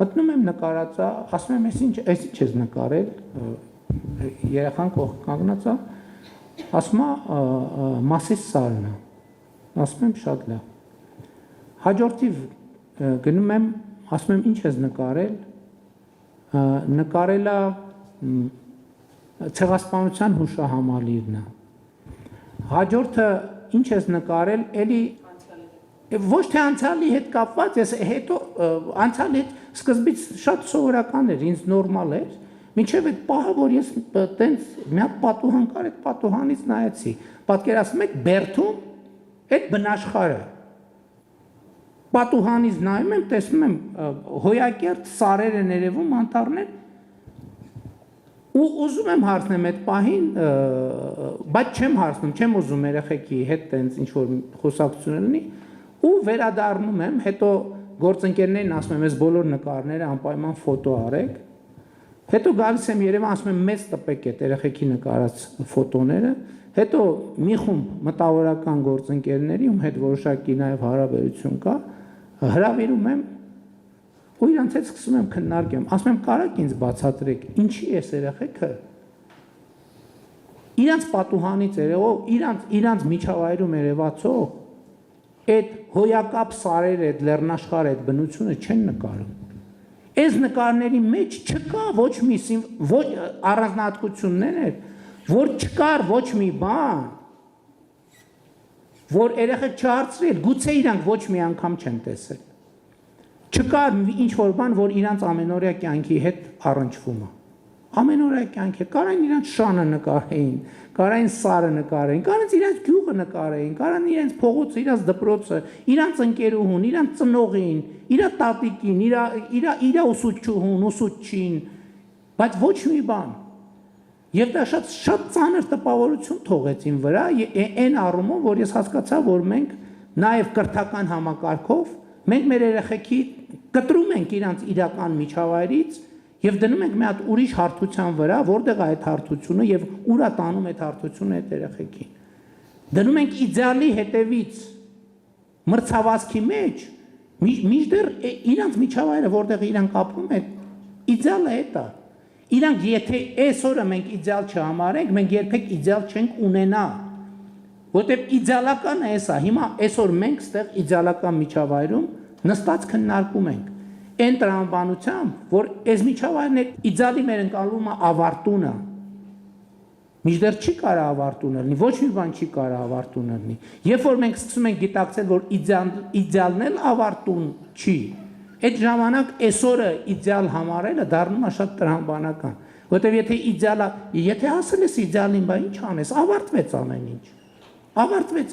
Մտնում եմ նկարածա, ասում եմ, այս ինչ ես նկարել, երեխան կողք կանգնած է, ասում է Մասիս Սարն է, ասում եմ շատ լավ։ Հաջորդիվ գնում եմ, ասում եմ ինչ ես նկարել, նկարել է ցեղասպանության հուշահամալիրն է։ Հաջորդը ինչ ես նկարել, էլի ոչ թե անցյալի հետ կապված, ես հետո անցյալի հետ սկզբից շատ սովորական էր, ինձ նորմալ էր, մինչև այդ պահը, որ ես տենց մի հատ պատուհան կար, այդ պատուհանից նայեցի, պատկերացնում եք Բերդում այդ բնաշխարհը, պատուհանից նայում եմ, տեսնում եմ հոյակերտ սարեր են երևում, անտառներ, ու ուզում եմ հարցնեմ այդ պահին, բայց չեմ հարցնում, չեմ ուզում երեխեքի հետ տենց ինչ-որ խոսակցություն լինի, ու վերադառնում եմ, հետո գործընկերներին ասում եմ, այս բոլոր նկարները անպայման ֆոտո արեք, հետո գալիս եմ Երևան, ասում եմ, մեծ տպեք այդ երեխեքի նկարած ֆոտոները, հետո մի խումբ մտավորական գործընկերների, ում հետ որոշակի նաև հարաբերություն կա, հրավիրում եմ ու իրանց հետ սկսում եմ քննարկեմ, ասում եմ, կարաք ինձ բացատրեք, ինչի է երեխեքը իրանց պատուհանից երևով, իրանց միջավայրում երևացող այդ հոյակապ սարերը, այդ լեռնաշխարհը, այդ բնությունը չեն նկարում։ Այս նկարների մեջ չկա ոչ մի առանձնահատկություններ էր, որ չկար ոչ մի բան, որ երեխեք չհարցրել, գուցե իրանք ոչ մի անգամ չեն տեսել։ Չկար ինչ-որ բան, որ իրանց ամենօրյա կյանքի հետ առնչվում է։ Ամենօրյա կյանքի, կարան իրանց շանը նկարեին, կարան սարը նկարեին, կարան իրանց գյուղը նկարեին, կարան իրանց փողոցը, իրանց դպրոցը, իրանց ընկերուհուն, իրանց ծնողին, իր տատիկին, իր ուսուցչուհուն, ուսուցչին, բայց ոչ մի բան։ Եվ դա շատ ծանր տպավորություն թողեց իմ վրա, այն առումով, որ ես հասկացա, որ մենք նաև կրթական համակարգով մենք մեր երեխեքի կտրում ենք իրանց իրական միջավայրից եւ դնում ենք մի հատ ուրիշ հարթության վրա, որտեղ է այդ հարթությունը եւ ուրա տանում այդ հարթությունը այդ երեխեքին։ Դնում ենք իդեալի հետևից մրցավազքի մեջ, մինչդեռ իրանց միջավայրը, որտեղ իրանք ապրում են, իդեալը է դա։ Իրանք եթե այսօրը մենք իդեալ չհամարենք, մենք երբեք իդեալ չենք ունենա։ Որտեղ իդեալականը է սա, հիմա այսօր մենք ստեղ իդեալական միջավայրում նստած քննարկում ենք։ Այն տրամաբանությամբ, որ այս միջավայրն է իդեալի մեր ընկալումը ավարտունը։ Մինչդեռ չի կարա ավարտունը լինի, ոչ մի բան չի կարա ավարտունը լինի։ Երբ որ մենք սկսում ենք գիտակցել, որ իդեալն էլ ավարտուն չի, այդ ժամանակ այսօրը իդեալ համարելը դառնում է շատ տրամաբանական, որտեվ եթե հասել ես իդեալին, բա ինչ անես, ավարտվեց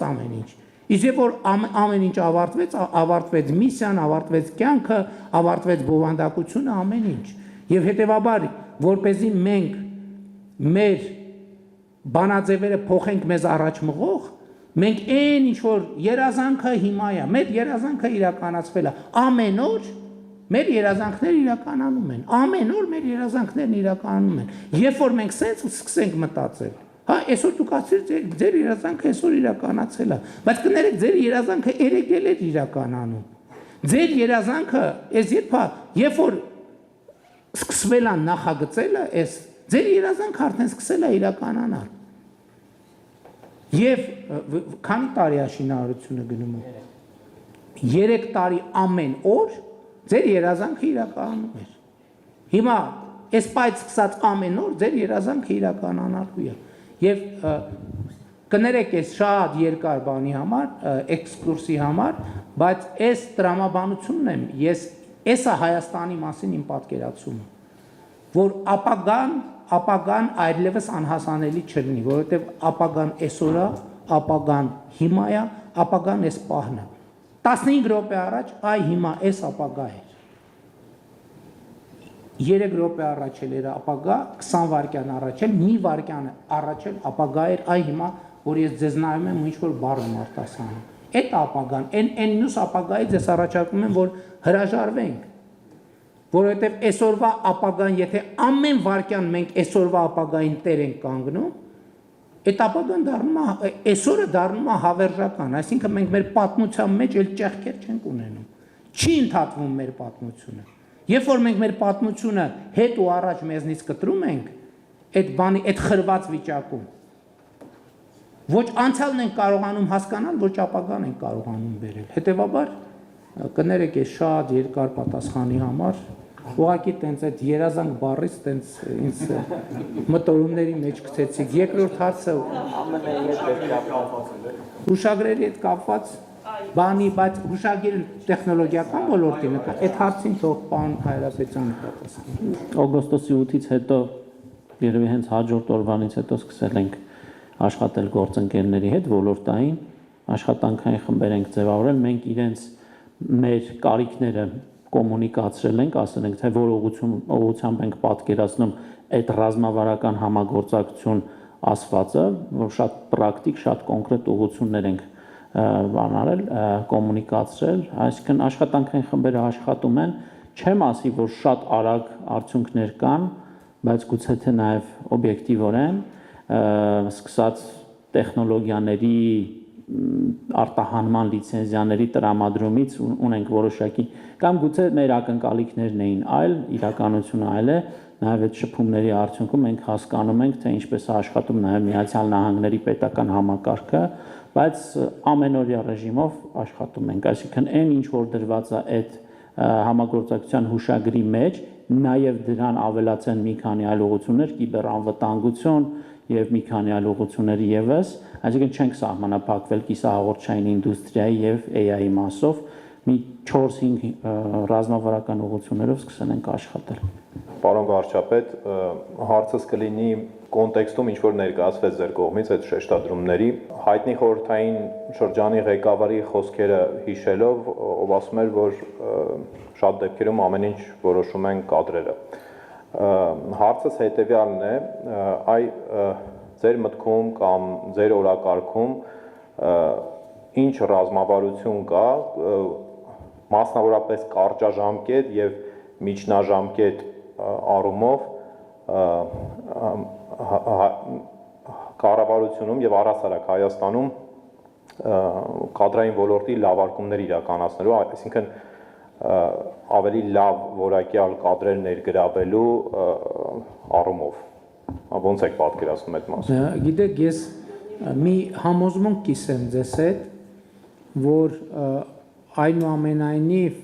ամեն ինչ։ Իսկ երբ որ ամեն ինչ ավարտվեց միսիան, ավարտվեց կյանքը, ավարտվեց բովանդակությունը, ամեն ինչ։ Եվ հետևաբար, որպեսզի մենք մեր բանաձևերը փոխենք մեզ առաջ մղող, մենք այն ինչ որ երազանքը հիմա է, մեր երազանքը իրականացվել է, ամեն օր մեր երազանքները իրականանում են, ամեն օր մեր երազանքներն իրականանում են։ Երբ որ մենք սենց սկսենք մտածել, հա, այսօր դուք ասեցիք ձեր երազանքը այսօր իրականացել է, բայց կներեք ձեր երազանքը երեկ էր իրականանում։ Ձեր երազանքը երբ որ սկսվել է նախագծելը, ձեր երազանքը արդեն սկսել է իրականանալ։ Եվ քանի տարի է շինարարությունը գնում է։ 3 տարի ամեն օր ձեր երազանքը իրականանում էր։ Հիմա այս պայծ սկսած ամեն օր ձեր երազանքը իրականանալու է։ Եվ կներեք այս շատ երկար բանի համար, էքսկուրսի համար, բայց այս տրամաբանությունն եմ, էսա Հայաստանի մասին իմ պատկերացումը, որ ապագան այլևս անհասանելի չլինի, որովհետև ապագան այսօր է, ապագան հիմա է, ապագան այս պահն է։ 15 րոպե առաջ հիմա այս ապագա էր։ 3 րոպե առաջ էր ապագա, 20 վայրկյան առաջ էր, մի վայրկյան առաջ էր ապագա էր, հիմա որ ես ձեզ նայում եմ ինչ որ բառ եմ արտասանում։ Այդ ապագան, այն մյուս ապագայից ես առաջարկում եմ, որ հրաժարվենք, որովհետև այսօրվա ապագան, եթե ամեն վայրկյան մենք այսօրվա ապագային տեր ենք կանգնում, այդ ապագան այսօրը դառնում է հավերժական, այսինքն մենք մեր պատմության մեջ էլ ճեղքեր չենք ունենում, չի ընդհատվում մեր պատմությունը։ Երբ որ մենք մեր պատմությունը հետ ու առաջ մեզնից կտրում ենք, այդ խրված վիճակում, ոչ անցյալն ենք կարողանում հասկանալ, ոչ ապագան ենք կարողանում բերել։ Հետևաբար կներեք այս շատ երկար պատասխանի համար, ուղղակի տենց այդ երազանք բառից տենց ինձ մտորումների մեջ գցեցիք։ Երկրորդ հարցը հուշագրերի հետ կապված բանի, բայց հուշագիր տեխնոլոգիական ոլորտի նկատմամբ այդ հարցին թող պարոն Հայրապետյանը պատասխանի։ Օգոստոսի 8-ից հետո երևի հենց հաջորդ օրվանից հետո սկսել ենք աշխատել գործընկերների հետ ոլորտային աշխատանքային խմբեր ենք ձևավորել, մենք իրենց մեր կարիքները կոմունիկացրել ենք, ասել ենք, թե որ ուղղությամբ ենք պատկերացնում այդ ռազմավարական համագործակցություն ասվածը, որ շատ պրակտիկ, շատ կոնկրետ ուղղություններ ենք բանարել, կոմունիկացրել, այսինքն աշխատանքային խմբերը աշխատում են, չեմ ասի, որ շատ արագ արդյունքներ կան, բայց գուցե թե նաև օբյեկտիվորեն սկսած տեխնոլոգիաների արտահանման լիցենզիաների տրամադրումից ունենք որոշակի կամ գուցե մեր ակնկալիքներն էին այլ, իրականությունը այլ է, նաև այդ շփումների արդյունքում մենք հասկանում ենք, թե ինչպես է աշխատում նաև Միացյալ Նահանգների պետական համակարգը, բայց ամենօրյա ռեժիմով աշխատում ենք, այսինքն այն ինչ որ դրված է այդ համագործակցության հուշագրի մեջ, նաև դրան ավելացան մի քանի այլ ուղղություններ, կիբերանվտանգություն եւ մի քանի այլ ուղղություններ եւս, այսինքն չենք սահմանափակվել կիսահաղորդչային ինդուստրիայի եւ AI-ի մասով, մի 4-5 ռազմավարական ուղղություններով սկսել ենք աշխատել։ Պարոն վարչապետ, հարցս կլինի կոնտեքստում ինչ որ ներկայացվեց ձեր կողմից այդ շեշտադրումների, հայտնի խորհրդային շրջանի ղեկավարի խոսքերը հիշելով, ով ասում էր, որ շատ դեպքերում ամեն ինչ որոշում են կադրերը։ Հարցս հետևյալն է, ձեր մտքում կամ ձեր օրակարգում ինչ ռազմավարություն կա, մասնավորապես կարճաժամկետ եւ միջնաժամկետ առումով կառավարությունում եւ առհասարակ Հայաստանում կադրային ոլորտի լավարկումներ իրականացնելու, այսինքն ավելի լավ որակյալ կադրեր ներգրավելու առումով։ Ոնց եք պատկերացնում այդ մասը։ Գիտեք, ես մի համոզմունք կիսեմ ձեզ հետ, որ այնուամենայնիվ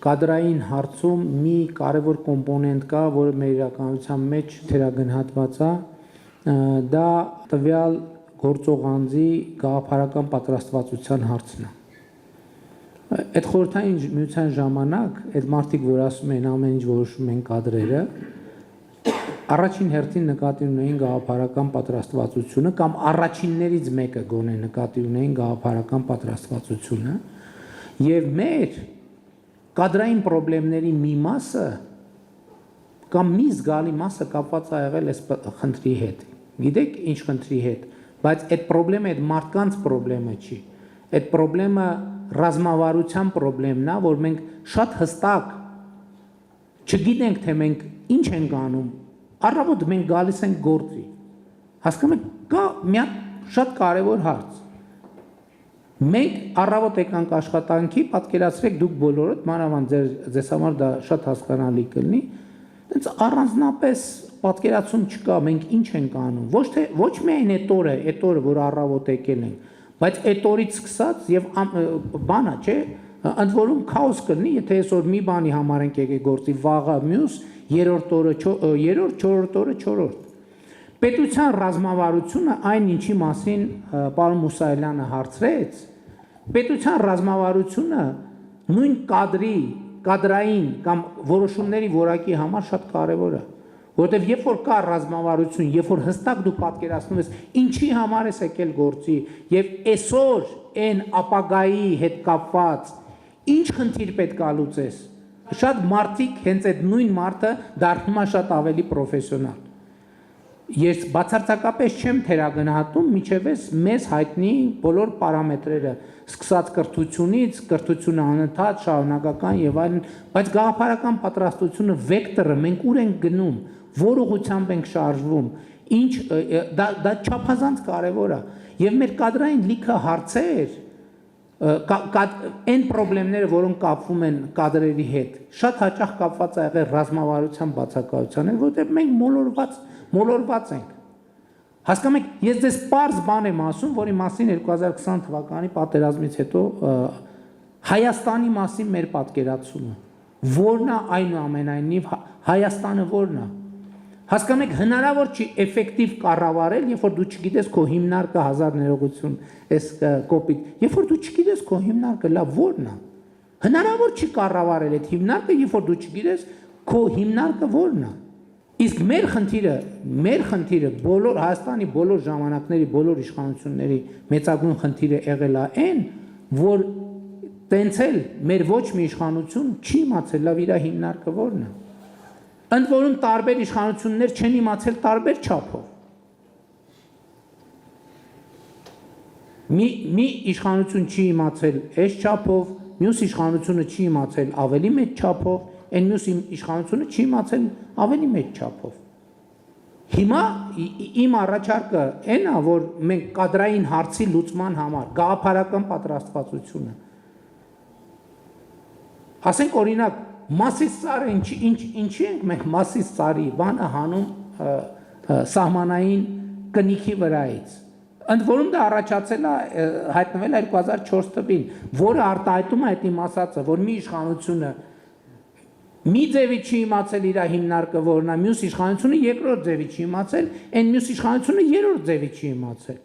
կադրային հարցում մի կարևոր կոմպոնենտ կա, որը մեր իրականության մեջ թերագնահատված է, դա տվյալ գործող անձի գաղափարական պատրաստվածության հարցն է։ Այդ խորհրդային միության ժամանակ այդ մարդիկ, որ ասում են ամեն ինչ որոշում են կադրերը, առաջին հերթին նկատի ունեին գաղափարական պատրաստվածությունը կամ առաջիններից մեկը գոնե նկատի ունեին գաղափարական պատրաստվածությունը եւ մեր կադրային խնդիրների մի մասը կամ մի զգալի մասը կապված է եղել այս խնդրի հետ։ Գիտեք ինչ խնդրի հետ, բայց այդ խնդրը այդ մարդկանց խնդրը չի։ Այդ խնդրը ռազմավարության խնդրն է, որ մենք շատ հստակ չգիտենք, թե մենք ինչ ենք անում։ Առավոտ մենք գալիս ենք գործի։ Հասկանում եք, կա մի շատ կարևոր հարց։ Մենք առավոտ եկանք աշխատանքի, պատկերացրեք դուք բոլորդ, մանավանդ ձեզ համար դա շատ հասկանալի կլինի, այնց առանձնապես պատկերացում չկա, մենք ինչ ենք անում։ Ոչ միայն այդ օրը, որ առավոտ եկել ենք, բայց այդ օրից սկսած եւ բանա, չէ, ընդ որում քաոս կլինի, եթե այսօր մի բանի համար ենք եկել գործի, վաղը մյուս, երրորդ օրը, չորրորդ օրը, չորրորդ։ Պետության ռազմավարությունը այն ինչի մասին պարոն Մուսայելյանը հարցրեց, պետության ռազմավարությունը նույն կադրային կամ որոշումների որակի համար շատ կարևոր է, որովհետև երբ որ կա ռազմավարություն, երբ որ հստակ դու պատկերացնում ես ինչի համար ես եկել գործի եւ այսօր այն ապագայի հետ կապված ինչ խնդիր պետք է լուծես, շատ մարդիկ հենց այդ նույն մարդը դառնում է շատ ավելի պրոֆեսիոնալ։ Ես բացարձակապես չեմ թերագնահատում միջև մեզ հայտնի բոլոր պարամետրերը, սկսած կրթությունից, կրթությունը անընդհատ, շարունակական եւ այլն, բայց գաղափարական պատրաստությունը վեկտորը մենք ուր ենք գնում, որ ուղղությամբ ենք շարժվում, ինչ դա չափազանց կարևոր է եւ մեր կադրային լիքը հարցեր այն խնդիրները, որոնք կապվում են կադրերի հետ, շատ հաճախ կապված է եղել ռազմավարության բացակայության հետ, որտեղ մենք մոլորված ենք։ Հասկանում եք, ես ձեզ պարզ բան եմ ասում, որի մասին 2020 թվականի պատերազմից հետո Հայաստանի մասին մեր պատկերացումը, որն է այնուամենայնիվ Հայաստանը որն է։ Հասկանում եք, հնարավոր չի էֆեկտիվ կառավարել, երբ որ դու չգիտես քո հիմնարկը, հազար ներողություն, այս կոպիտ, երբ որ դու չգիտես քո հիմնարկը լավ որն է։ Հնարավոր չի կառավարել այդ հիմնարկը, երբ որ դու չգիտես քո հիմնարկը որն է։ Իսկ մեր խնդիրը բոլոր Հայաստանի բոլոր ժամանակների, բոլոր իշխանությունների մեծագույն խնդիրը եղել է այն, որ տենց էլ մեր ոչ մի իշխանություն չի իմացել լավ իր հիմնարկը որն է։ Ընդ որում տարբեր իշխանություններ չեն իմացել տարբեր չափով։ Մի իշխանություն չի իմացել այս չափով, մյուս իշխանությունը չի իմացել ավելի մեծ չափով, այն մյուս իշխանությունը չի իմացել ավելի մեծ չափով։ Հիմա իմ առաջարկը այն է, որ մենք կադրային հարցի լուծման համար գաղափարական պատրաստվածությունը, ասենք օրինակ Մասիս ծառը ինչի ենք մենք Մասիս ծառի բանը հանում սահմանային կնիքի վրայից։ Ընդ որում դա առաջացել է հայտնվել 2004 թվականին, որը արտահայտում է այդ իմ ասածը, որ մի իշխանությունը մի ձևի չի իմացել իր հիմնարկը որն է, մյուս իշխանությունը երկրորդ ձևի չի իմացել, այն մյուս իշխանությունը երրորդ ձևի չի իմացել։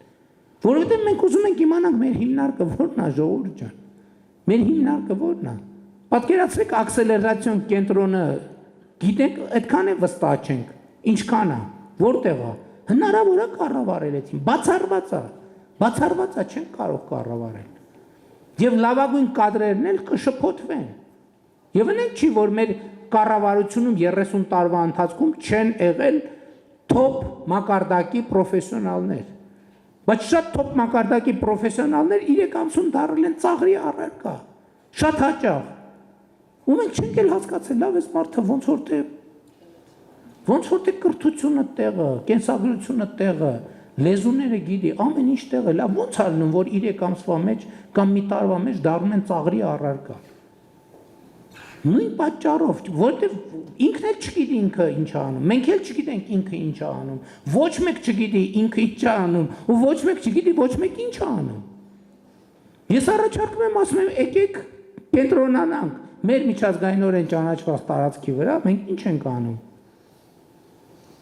Որովհետև մենք ուզում ենք իմանանք մեր հիմնարկը որն է, ժողովուրդ ջան։ Մեր հիմնարկը որն է։ Պատկերացրեք ակսելերացիոն կենտրոնը, գիտենք, այդքան է վստահ չենք, ինչքան է, որտեղ է, հնարավոր է կառավարել այդին, բացառված է, չենք կարող կառավարել։ Եվ լավագույն կադրերն էլ կշփոթվեն։ Եվ այնք չի, որ մեր կառավարությունում 30 տարվա ընթացքում չեն եղել թոփ մակարդակի պրոֆեսիոնալներ։ Բայց շատ թոփ մակարդակի պրոֆեսիոնալներ 3 ամսում դառել են ծաղրի առարկա։ Շատ հաճախ։ Ու մենք չենք էլ հասկացել, լավ էս մարդը ոնց որ թե կրթությունը տեղը, կենսագրությունը տեղը, լեզուները գիտի, ամեն ինչ տեղը, լավ ոնց է լինում, որ 3 ամսվա մեջ կամ մի տարվա մեջ դառնում են ծաղրի առարկա։ Նույն պատճառով, որտեղ ինքն էլ չգիտի ինքը ինչ է անում, մենք էլ չգիտենք ինքը ինչ է անում, ոչ մեկ չգիտի ինքը ինչ է անում, ու ոչ մեկ չգիտի ոչ մեկ ինչ է անում։ Ես առաջարկում եմ, ասում եմ, եկեք կենտրոնանանք մեր միջազգայինորեն ճանաչված տարածքի վրա, մենք ինչ ենք անում։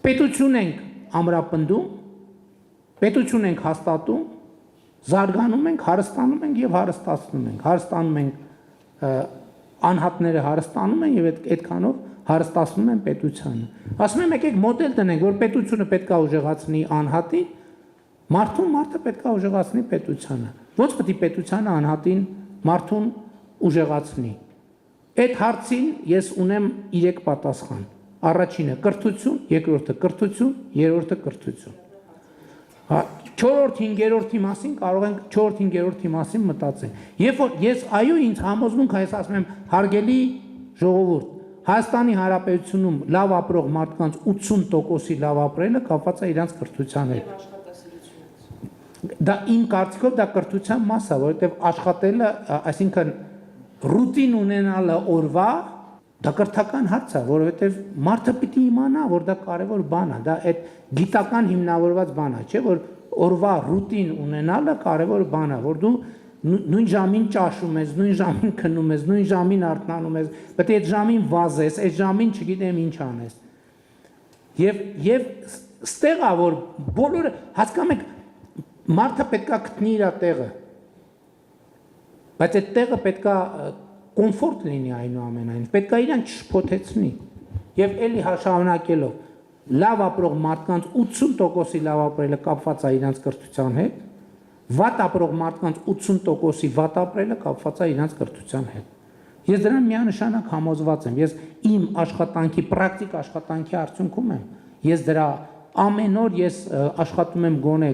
Պետություն ենք ամրապնդում, պետություն ենք հաստատում, զարգանում ենք, հարստանում ենք եւ հարստացնում ենք։ Հարստանում ենք անհատները հարստանում են եւ այդքանով հարստացնում են պետությանը։ Ասում եմ եկեք մոդել տնենք, որ պետությունը պետք է ուժեղացնի անհատին, մարդը պետք է ուժեղացնի պետությանը։ Ոնց պետք է պետությանը անհատին մարդուն ուժեղացնի։ Այդ հարցին ես ունեմ 3 պատասխան։ Առաջինը կրթություն, երկրորդը կրթություն, երրորդը կրթություն։ 4-5-րդի մասին կարող ենք 4-5-րդի մասին մտածել։ Երբ որ ես այո ինձ համոզմունք այս ասում եմ հարգելի ժողովուրդ, Հայաստանի Հանրապետությունում լավ ապրող մարդկանց 80%-ի լավ ապրելը կապված է իրանց կրթության հետ։ Դա իմ կարծիքով դա կրթության մաս է, որովհետև աշխատելը, այսինքն ռուտին ունենալը օրվա դա կրթական հարց է, որովհետև մարդը պիտի իմանա, որ դա կարևոր բան է, դա այդ գիտական հիմնավորված բան է, չէ՞ որ օրվա ռուտին ունենալը կարևոր բան է, որ դու նույն ժամին ճաշում ես, նույն ժամին քնում ես, նույն ժամին արթնանում ես, պետք է այդ ժամին վազես, այդ ժամին չգիտեմ ինչ անես։ Եվ ստեղ է որ բոլորը հասկանում եք մարդը պետքա գտնի իր տեղը։ Բայց այդ տեղը պետքա կոմֆորտ լինի այնուամենայնիվ, պետքա իրան չշփոթեցնի։ Եվ էլի շարունակելով լավ ապրող մարդկանց 80%-ի լավ ապրելը կապված է իրանց կրթության հետ, վատ ապրող մարդկանց 80%-ի վատ ապրելը կապված է իրանց կրթության հետ։ Ես դրան միանշանակ համոզված եմ, ես իմ աշխատանքի, պրակտիկ աշխատանքի արդյունքում եմ, ես դրա ամեն օր ես աշխատում եմ գոնե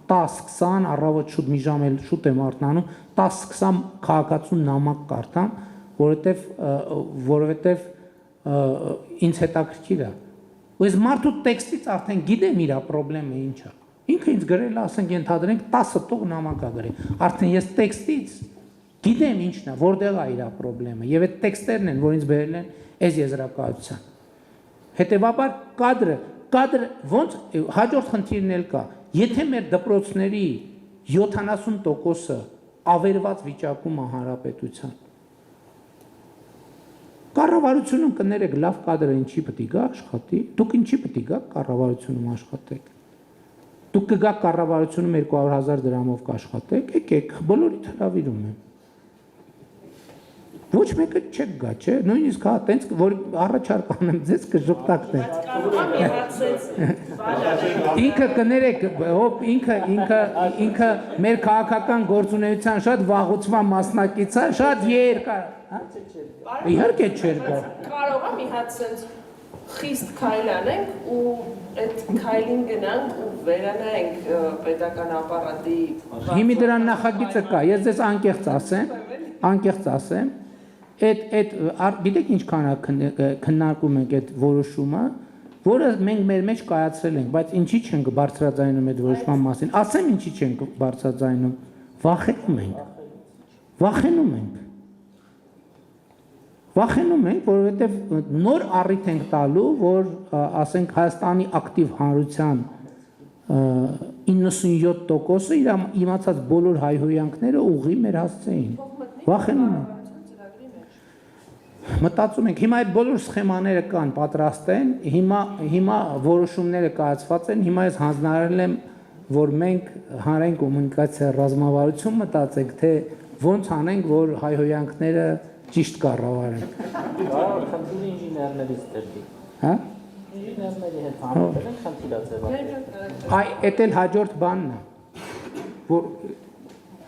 10-20 առավոտ շուտ մի ժամ էլ շուտ եմ արթնանում 10-20 քաղաքացու նամակ կարդամ, որովհետև ինձ հետաքրքիր է։ Ու ես մարդու տեքստից արդեն գիտեմ իր խնդրեմը ինչ է։ Ինքը ինձ գրել է, ասենք ենթադրենք 10 տող նամակ է գրել։ Արդեն ես տեքստից գիտեմ ինչն է, որտեղ է իր խնդրեմը, եւ այդ տեքստերն են, որ ինձ բերել են այս եզրակացության։ Հետևաբար կադրը ոնց հաջորդ խնդիրն էլ կա։ Եթե մեր դպրոցների 70%-ը ավերված վիճակում է հանրապետության, կառավարությունում կներեք լավ կադրը ինչի պետք է գա աշխատի, դուք ինչի պետք է գա կառավարությունում աշխատեք։ Դուք կգաք կառավարությունում 200,000 դրամով կաշխատեք, եկեք, բոլորիդ հրավիրում եմ։ Ոչ մեկը չեք գա, չէ՞, նույնիսկ հա, տենց որ առաջարկ անեմ ձեզ կժուտակնեմ։ Ինքը կներեք, ինքը մեր քաղաքական գործունեության շատ վաղուցման մասնակից է, շատ երկար, հա? Իհարկե չէր գա։ Կարող է մի հատ sense խիստ քայլ անենք ու այդ քայլին գնանք ու վերանայենք պետական ապարատի։ Հիմի դրան նախագիծը կա, ես ձեզ անկեղծ ասեմ, գիտեք ինչքան քննարկում ենք այդ որոշումը, որը մենք մեր մեջ կայացրել ենք, բայց ինչի չենք բարձրաձայնում այդ որոշման մասին, ասեմ ինչի չենք բարձրաձայնում, վախենում ենք, որովհետև նոր առիթ ենք տալու, որ ասենք Հայաստանի ակտիվ հանրության 97%-ը իր իմացած բոլոր հայհոյանքները ուղղի մեր հասցեին։ Վախենում ենք։ Մտածում ենք, հիմա այդ բոլոր սխեմաները կան, պատրաստ են, հիմա որոշումները կայացված են, հիմա ես հանձնարարել եմ, որ մենք հանրային կոմունիկացիա ռազմավարություն մտածենք, թե ոնց անենք, որ հայհոյանքները ճիշտ կառավարենք։ Խնդիրը ինժեներներից դեպի։ Հա? Ինժեներների հետ համատեղ են խնդիրը ձևակերպել։ Այդ էլ հաջորդ բանն է, որ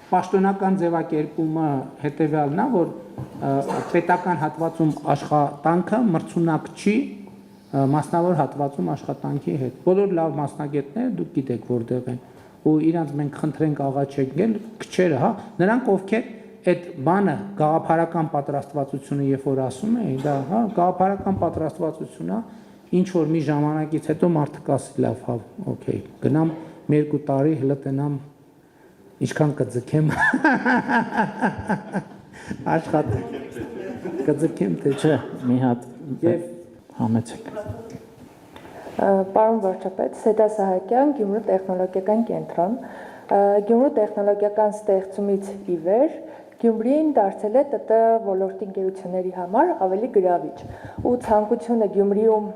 պաշտոնական ձևակերպումը հետևյալն է, որ պետական հատվածում աշխատանքը մրցունակ չի մասնավոր հատվածում աշխատանքի հետ։ Բոլոր լավ մասնագետները դուք գիտեք որտեղ են, ու իրանց մենք խնդրենք աղաչել քչերը, հա, նրանք ովքեր այդ բանը գաղափարական պատրաստվածությունը երբ որ ասում էին, դա հա գաղափարական պատրաստվածություն է, ինչ որ մի ժամանակից հետո մարդը կասի լավ, հա, օքեյ, գնամ 2 տարի հլտենամ ինչքան կձգեմ աշխատեմ, կձգեմ թե չէ, Մի հատ եւ համեցեք։ Պարոն վարչապետ, Սեդա Սահակյան, Գյումրու տեխնոլոգիական կենտրոն։ Գյումրու տեխնոլոգիական ստեղծումից ի վեր Գյումրին դարձել է ՏՏ ոլորտի ընկերությունների համար ավելի գրավիչ ու ցանկությունը Գյումրիում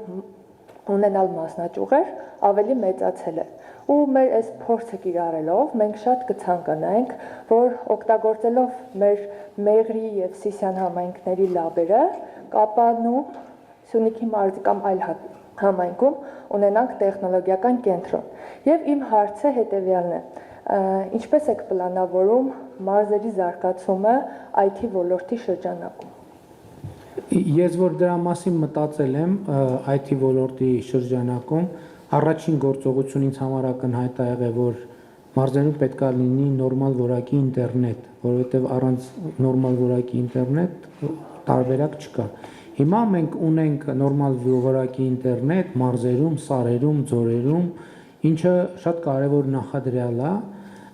ունենալ մասնաճյուղեր ավելի մեծացել է։ Ու մեր այս փորձը կիրառելով մենք շատ կցանկանայինք, որ օգտագործելով մեր Մեղրի եւ Սիսիան համայնքների լաբերը, Կապանում, Սյունիքի մարզի կամ այլ համայնքում ունենանք տեխնոլոգիական կենտրոն։ Եվ իմ հարցը հետեւյալն է. ինչպես եք պլանավորում մարզերի զարգացումը IT ոլորտի շրջանակում։ Ես որ դրա մասին մտածել եմ IT ոլորտի շրջանակում, առաջին գործողություն ինձ համար ակնհայտ է եղել, որ մարզերում պետք է լինի նորմալ որակի ինտերնետ, որովհետև առանց նորմալ որակի ինտերնետ տարբերակ չկա։ Հիմա մենք ունենք նորմալ որակի ինտերնետ մարզերում, սարերում, ձորերում, ինչը շատ կարևոր նախադրյալ է,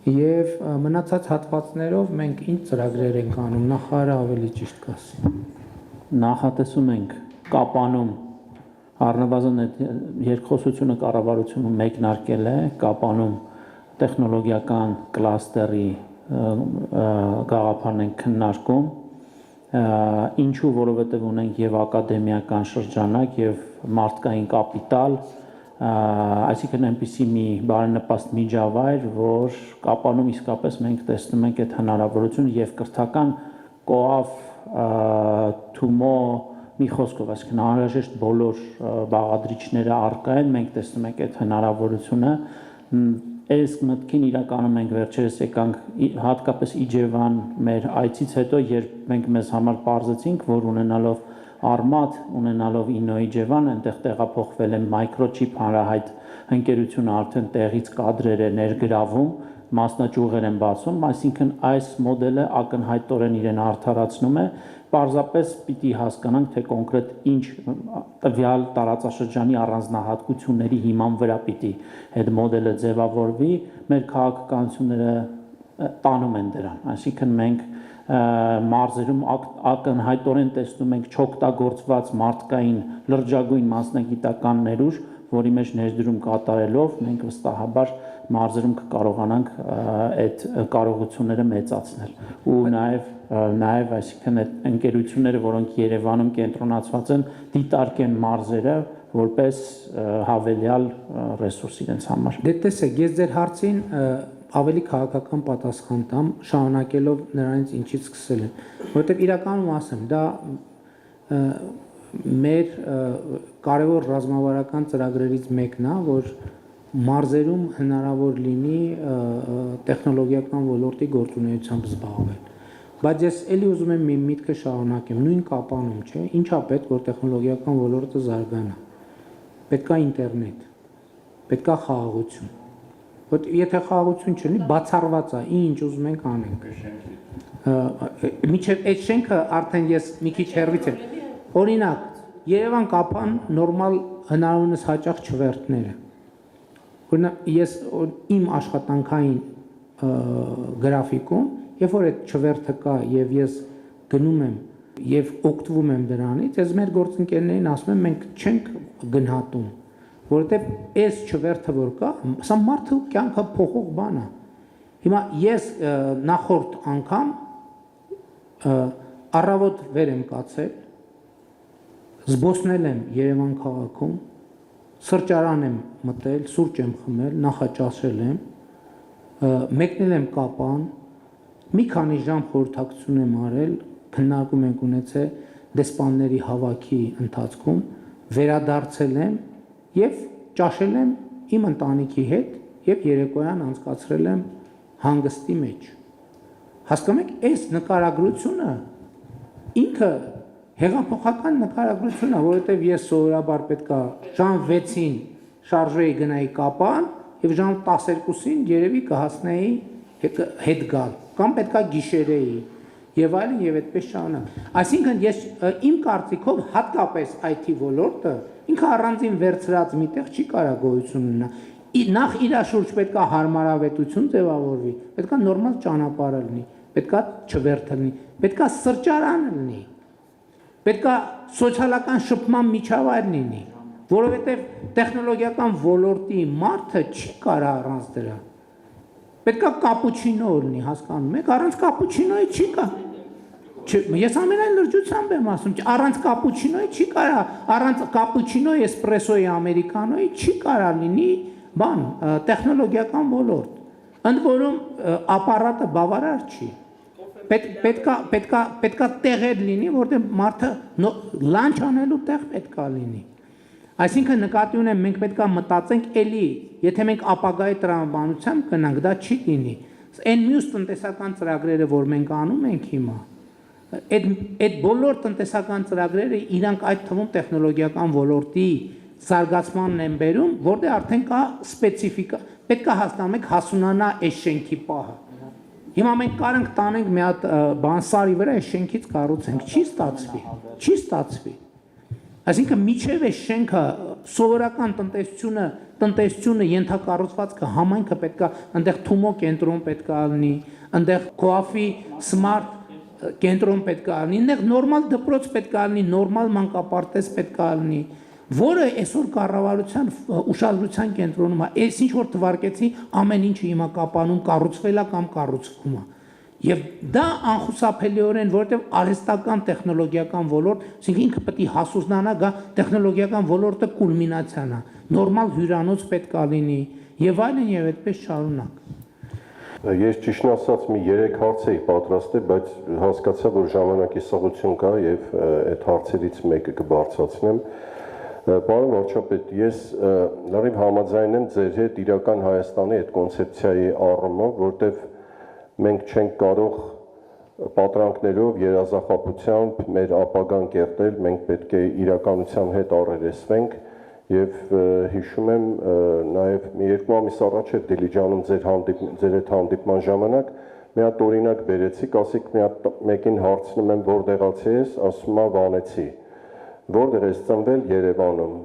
եւ մնացած հատվածներով մենք ինչ ծրագրեր ենք անում, նախարարը ավելի ճիշտ կասի։ Նախատեսում ենք Կապանում առնվազն այդ երկխոսությունը կառավարությունը մեկնարկել է Կապանում տեխնոլոգիական կլաստերի գաղափարն ենք քննարկում, ինչու, որովհետև ունենք եւ ակադեմիական շրջանակ եւ մարդկային կապիտալ, այսինքն այնպիսի մի բարենպաստ միջավայր, որ Կապանում իսկապես մենք տեսնում ենք այդ հնարավորությունը եւ կրթական կոավ Թումո մի խոսքով, այսինքն անհրաժեշտ բոլոր բաղադրիչները առկա են, մենք տեսնում ենք այդ հնարավորությունը, այս մտքին իրականում մենք վերջերս եկանք հատկապես Իջևան մեր այցից հետո, երբ մենք մեզ համար պարզեցինք, որ ունենալով Արմատ, ունենալով Ինո Իջևան, այնտեղ տեղափոխվել է Microchip հանրահայտ ընկերությունը արդեն տեղից կադրեր է ներգրավում, մասնաճյուղեր են բացում, այսինքն այս մոդելը ակնհայտորեն իրեն արդարացնում է, պարզապես պիտի հասկանանք, թե կոնկրետ ինչ տվյալ տարածաշրջանի առանձնահատկությունների հիման վրա պիտի այդ մոդելը ձևավորվի, մեր քաղաքականությունները տանում են դրան, այսինքն մենք մարզերում ակնհայտորեն տեսնում ենք չօգտագործված մարդկային լրջագույն մասնագիտական ներուժ, որի մեջ ներդրում կատարելով մենք վստահաբար մարզերում կկարողանանք այդ կարողությունները մեծացնել ու նաև այսինքն այդ ընկերությունները, որոնք Երևանում կենտրոնացված են, դիտարկեն մարզերը որպես հավելյալ ռեսուրս իրենց համար։ Դե տեսեք, ես ձեր հարցին ավելի քաղաքական պատասխան տամ, շարունակելով նրանից ինչից սկսել եմ, որովհետև իրականում ասեմ, դա մեր կարևոր ռազմավարական ծրագրերից մեկն է, որ մարզերում հնարավոր լինի տեխնոլոգիական ոլորտի գործունեությամբ զբաղվել։ Բայց ես էլի ուզում եմ մի միտքը շարունակեմ, նույն Կապանում, չէ, ինչա պետք որ տեխնոլոգիական ոլորտը զարգանա։ Պետք է ինտերնետ, պետք է խաղաղություն։ Եթե խաղաղություն չլինի, բացառված է, ինչ ուզում ենք անենք։ Միջև այդ շենքը արդեն ես մի քիչ հեռվից եմ։ Օրինակ, Երևան-Կապան նորմալ հնարավորինս հաճախ չվերթները։ Օրինակ, ես իմ աշխատանքային գրաֆիկում, երբ որ այդ չվերթը կա եւ ես գնում եմ եւ օգտվում եմ դրանից, ես մեր գործընկերներին ասում եմ, մենք չենք գնահատում, որովհետեւ այս չվերթը որ կա, սա մարդու կյանքը փոխող բան է։ Հիմա ես նախորդ անգամ առավոտ վեր եմ կացել, զբոսնել եմ Երևան քաղաքում, սրճարան եմ մտել, սուրճ եմ խմել, նախաճաշել եմ, մեկնել եմ Կապան, մի քանի ժամ խորհրդակցություն եմ արել, քննարկում ենք ունեցել դեսպանների հավաքի ընթացքում, վերադարձել եմ եւ ճաշել եմ իմ ընտանիքի հետ եւ երեկոյան անցկացրել եմ հանգստի մեջ։ Հասկանում եք, այս նկարագրությունը ինքը հեղափոխական նկարագրություն է, որովհետև ես սովորաբար պետք է ժամ 6-ին շարժեի գնայի Կապան եւ ժամ 12-ին երևի կհասնեի հետ գալ կամ պետք է գիշերեի եւ այլն եւ այդպես շարունակ։ Այսինքն ես իմ կարծիքով հատկապես IT ոլորտը ինքը առանձին վերցրած միտեղ չի կարա գոյություն ունենա։ Նախ իր շուրջ պետք է հարմարավետություն ձևավորվի, պետք է նորմալ ճանապարհ լինի, պետք է չվերթ լինի, պետք է սրճարան լինի, պետք է սոցիալական շփման միջավայր լինի, որովհետև տեխնոլոգիական ոլորտի մարդը չի կարա առանց դրա։ Պետք է կապուչինո լինի, հասկանում եք, առանց կապուչինոյի չի կա։ Ես ամենայն լրջությամբ եմ ասում, առանց կապուչինոյի չի կարա, առանց կապուչինոյի, էսպրեսոյի, ամերիկանոյի չի կարա լինի բան, տեխնոլոգիական ոլորտ։ Ընդ որում ապարատը բավարար չի։ Պետքա տեղեր լինի, որտեղ մարդը լանչ անելու տեղ պետքա լինի։ Այսինքն նկատի ունեմ, մենք պետքա մտածենք էլի, եթե մենք ապագայի տրամաբանությամբ գնանք, դա չի լինի։ Այն մյուս տնտեսական ծրագրերը, որ մենք անում ենք հիմա, այդ բոլոր տնտեսական ծրագրերը իրանք այդ թվում տեխնոլոգիական ոլորտի զարգացմանն են բերում, որտեղ արդեն կա սպეციფիկա, պետք է հասկանանք հասունանա այս շենքի պահը։ Հիմա մենք կարանք տանենք մի հատ բան սարի վրա այս շենքից կառուցենք, չի ստացվի։ Այսինքն միջև այս շենքը սովորական տնտեսությունը ենթակառուցվածքը համայնքը պետքա այնտեղ Թումո կենտրոն պետքա լինի, այնտեղ Կոաֆի Smart կենտրոն պետքա լինի, այնտեղ նորմալ դպրոց պետքա լինի, նորմալ մանկապարտեզ պետքա լինի, որը այսօր կառավարության ուշադրության կենտրոնում է, այս ինչ որ թվարկեցի, ամեն ինչը հիմա կապանում կառուցվել է կամ կառուցվում է։ Եվ դա անխուսափելիորեն, որովհետև արհեստական տեխնոլոգիական ոլորտ, այսինքն ինքը պետք է հասունանա, գա տեխնոլոգիական ոլորտը կուլմինացիան է, նորմալ հյուրանոց պետքա լինի եւ այլն եւ այդպես շարունակ։ Ես ճիշտն ասած մի 3 հարց էի պատրաստել, բայց հասկացա, որ ժամանակի սղություն կա եւ այդ հարցերից մեկը կբարձրացնեմ։ Պարոն վարչապետ, ես լրիվ համաձայն եմ ձեր հետ իրական Հայաստանի այդ կոնցեպցիայի առումով, որտեղ մենք չենք կարող պատրանքներով, երազախապությամբ մեր ապագան կերտել, մենք պետք է իրականության հետ առերեսվենք եւ հիշում եմ նաեւ մի 2 ամիս առաջ էր Դիլիջանում ձեր այդ հանդիպման ժամանակ մի հատ օրինակ բերեցիք, ասիք մեկին հարցնում եմ որտեղացի ես, ասում է Վանեցի, որտեղ ես ծնվել Երևանում,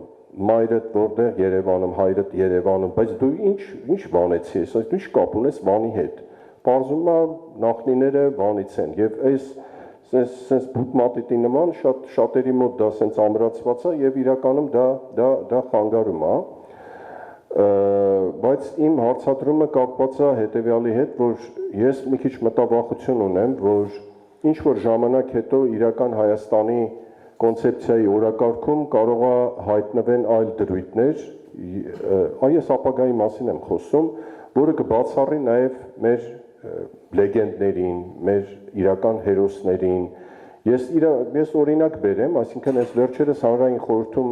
մայրդ որտեղ Երևանում, հայրդ Երևանում, բայց դու ինչ Վանեցի ես, ինչ կապ ունես Վանի հետ։ Պարզվում է նախնիները Վանից են եւ այս բուտմատիտի նման շատերի մոտ դա սենց ամրացված է եւ իրականում դա խանգարում է, բայց իմ հարցադրումը կապված է հետեւյալի հետ, որ ես մի քիչ մտավախություն ունեմ, որ ինչ որ ժամանակ հետո իրական Հայաստանի կոնցեպցիայի օրակարգում կարող է հայտնվեն այլ դրույթներ, այս ապագայի մասին եմ խոսում, որը կբացառի նաեւ մեր լեգենդներին, մեր իրական հերոսներին։ Ես օրինակ բերեմ, այսինքն այս վերջերս հանրային խորհրդում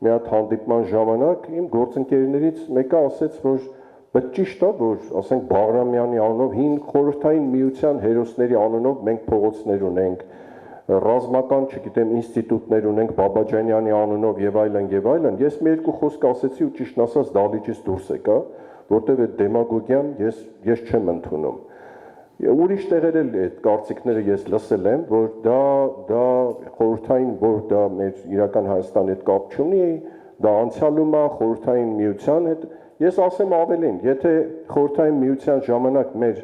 մի հատ հանդիպման ժամանակ իմ գործընկերներից մեկը ասեց, որ բայց ճիշտ է, որ ասենք Բաղրամյանի անունով հին խորհրդային միության հերոսների անունով մենք փողոցներ ունենք, ռազմական, չգիտեմ, ինստիտուտներ ունենք Բաբաջանյանի անունով եւ այլն, ես մի երկու խոսք ասեցի ու ճիշտ ասած դալիճից դուրս եկա, որտեղ այդ դեմագոգիան ես չեմ ընդունում։ Ուրիշ տեղեր էլ այդ կարծիքները ես լսել եմ, որ դա խորհրդային, որ դա մեր իրական Հայաստանի հետ կապ չունի, դա անցյալում է խորհրդային միության հետ։ Ես ասեմ ավելին, եթե խորհրդային միության ժամանակ մեր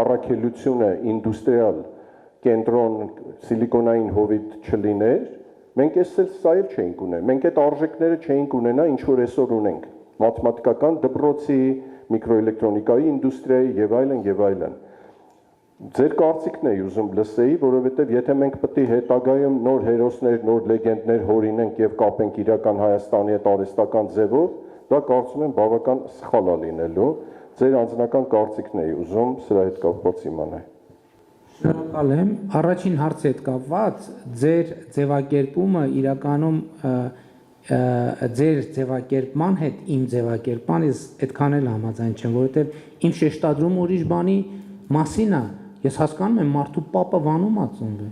առաքելությունը ինդուստրիալ կենտրոն սիլիկոնային հովիտ չլիներ, մենք սա էլ չէինք ունենա, մենք այդ արժեքները չէինք ունենա, ինչ որ այսօր ունենք, մաթեմատիկական դպրոցի, միկրոէլեկտրոնիկայի ինդուստրիայի եւ այլն։ Ձեր կարծիքն էի ուզում լսեի, որովհետև եթե մենք պետք է հետագայում նոր հերոսներ, նոր լեգենդներ հորինենք եւ կապենք իրական Հայաստանի հետ արհեստական ձևով, դա կարծում եմ բավական սխալ է լինելու։ Ձեր անձնական կարծիքն էի ուզում սրա հետ կապված իմանալ։ Շնորհակալ եմ։ Առաջին հարցի հետ կապված ձեր ձևակերպումը իրականում ձեր ձևակերպման հետ իմ ձևակերպման այդքան էլ համաձայն չեմ, որովհետև իմ շեշտադրումը ուրիշ բանի մասին է։ Ես հասկանում եմ մարդու պապը Վանում է ծնվել։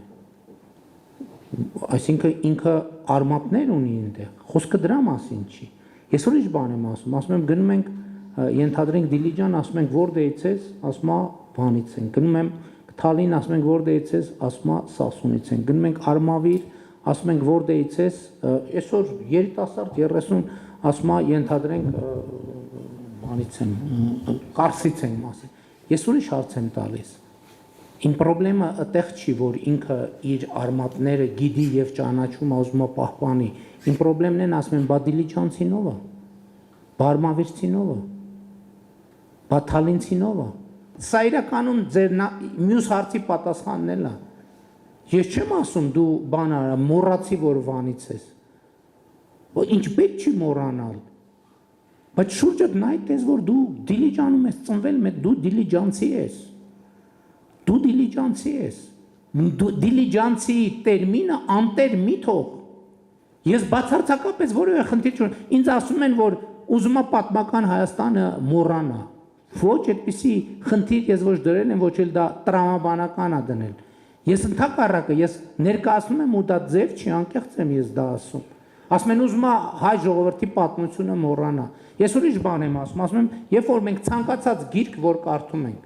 Այսինքն ինքը արմատներ ունի այնտեղ։ Խոսքը դրա մասին չի։ Ես ուրիշ բան եմ ասում եմ գնում ենք ենթադրենք Դիլիջան, ասում ենք որտեղից ես, ասում է Վանից են։ Գնում եմ Թալին, ասում ենք որտեղից ես, ասում է Սասունից են։ Գնում ենք Արմավիր, ասում ենք որտեղից ես, այսօր երիտասարդ 30 ասում է ենթադրենք Վանից են, Կարսից են ասել։ Ես ուրիշ հարց եմ տալիս։ Իմ խնդրեմը այդտեղ չի, որ ինքը իր արմատները գիտի եւ ճանաչում ուզում է պահպանի։ Իմ խնդրեմն են ասում են, բա Դիլիջանցինովը, Բարմավիրցինովը, բա Թալինցինովը։ Սա իրականում ձեր մյուս հարցի պատասխանն էլ է։ Ես չեմ ասում դու բան արա, մոռացի որ վանից ես։ Ինչ պետք չի մոռանալ։ Բայց շուրջդ նայ տես որ դու դիլիջանում ես ծնվել, դու դիլիջանցի ես։ Դու դիլիջանցի ես։ Դու դիլիջանցի տերմինը անտեր մի թող։ Ես բացարձակապես որևէ խնդիր չունեմ։ Ինձ ասում են որ ուզում եմ պատմական Հայաստանը մոռանա։ Ոչ այդպիսի խնդիր ես ոչ դրել եմ, ոչ էլ դա տրամաբանական է դնել։ Ես ընդհակառակը ես ներկայացնում եմ ու դա ձև չի, անկեղծ եմ ես դա ասում։ Ասում են ուզում եմ հայ ժողովրդի պատմությունը մոռանա։ Ես ուրիշ բան եմ ասում եմ, երբ որ մենք ցանկացած գիրք որ կարդում ենք,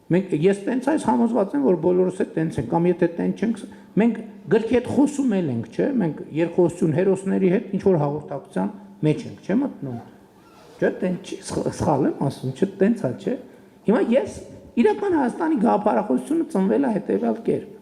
ես տենց այս համոզված եմ, որ բոլորս էլ տենց ենք, կամ եթե տենց չենք, մենք գրքի հետ խոսում ենք, չէ՞, մենք երկխոսություն հերոսների հետ ինչ որ հաղորդակցության մեջ ենք, չէ՞ մտնում։ Չէ՞ տենց չի, սխալ եմ ասում, չէ՞ տենց է, չէ՞։ Հիմա ես իրական Հայաստանի գաղափարախոսությունը ծնվել է հետևյալ կերպ։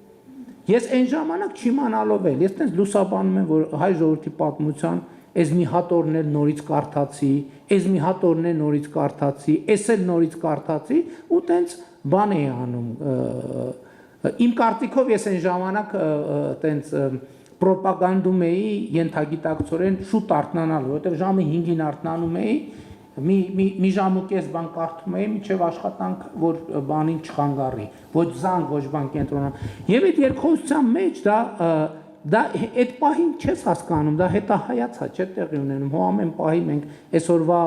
Ես այն ժամանակ չիմանալով էլ, ես տենց լուսաբանում եմ, որ հայ ժողովրդի պատմության այս մի հատորն էլ նորից կարդացի, այս մի հատորն էլ նորից կարդացի, այս էլ նորից կարդացի ու տենց բան էի անում։ Իմ կարծիքով ես այն ժամանակ տենց պրոպագանդում էի ենթագիտակցորեն շուտ արթնանալ, որովհետև ժամը 5-ին արթնանում էի, մի ժամ ու կես բան կարդում էի, մինչև աշխատանք, որ բանին չխանգարի, ոչ զանգ, ոչ բան կենտրոնամ։ Եվ այդ երկխոսության մեջ դա այդ պահին չես հասկանում, դա հետահայացա չէ տեղի ունենում, հո ամեն պահի մենք այսօրվա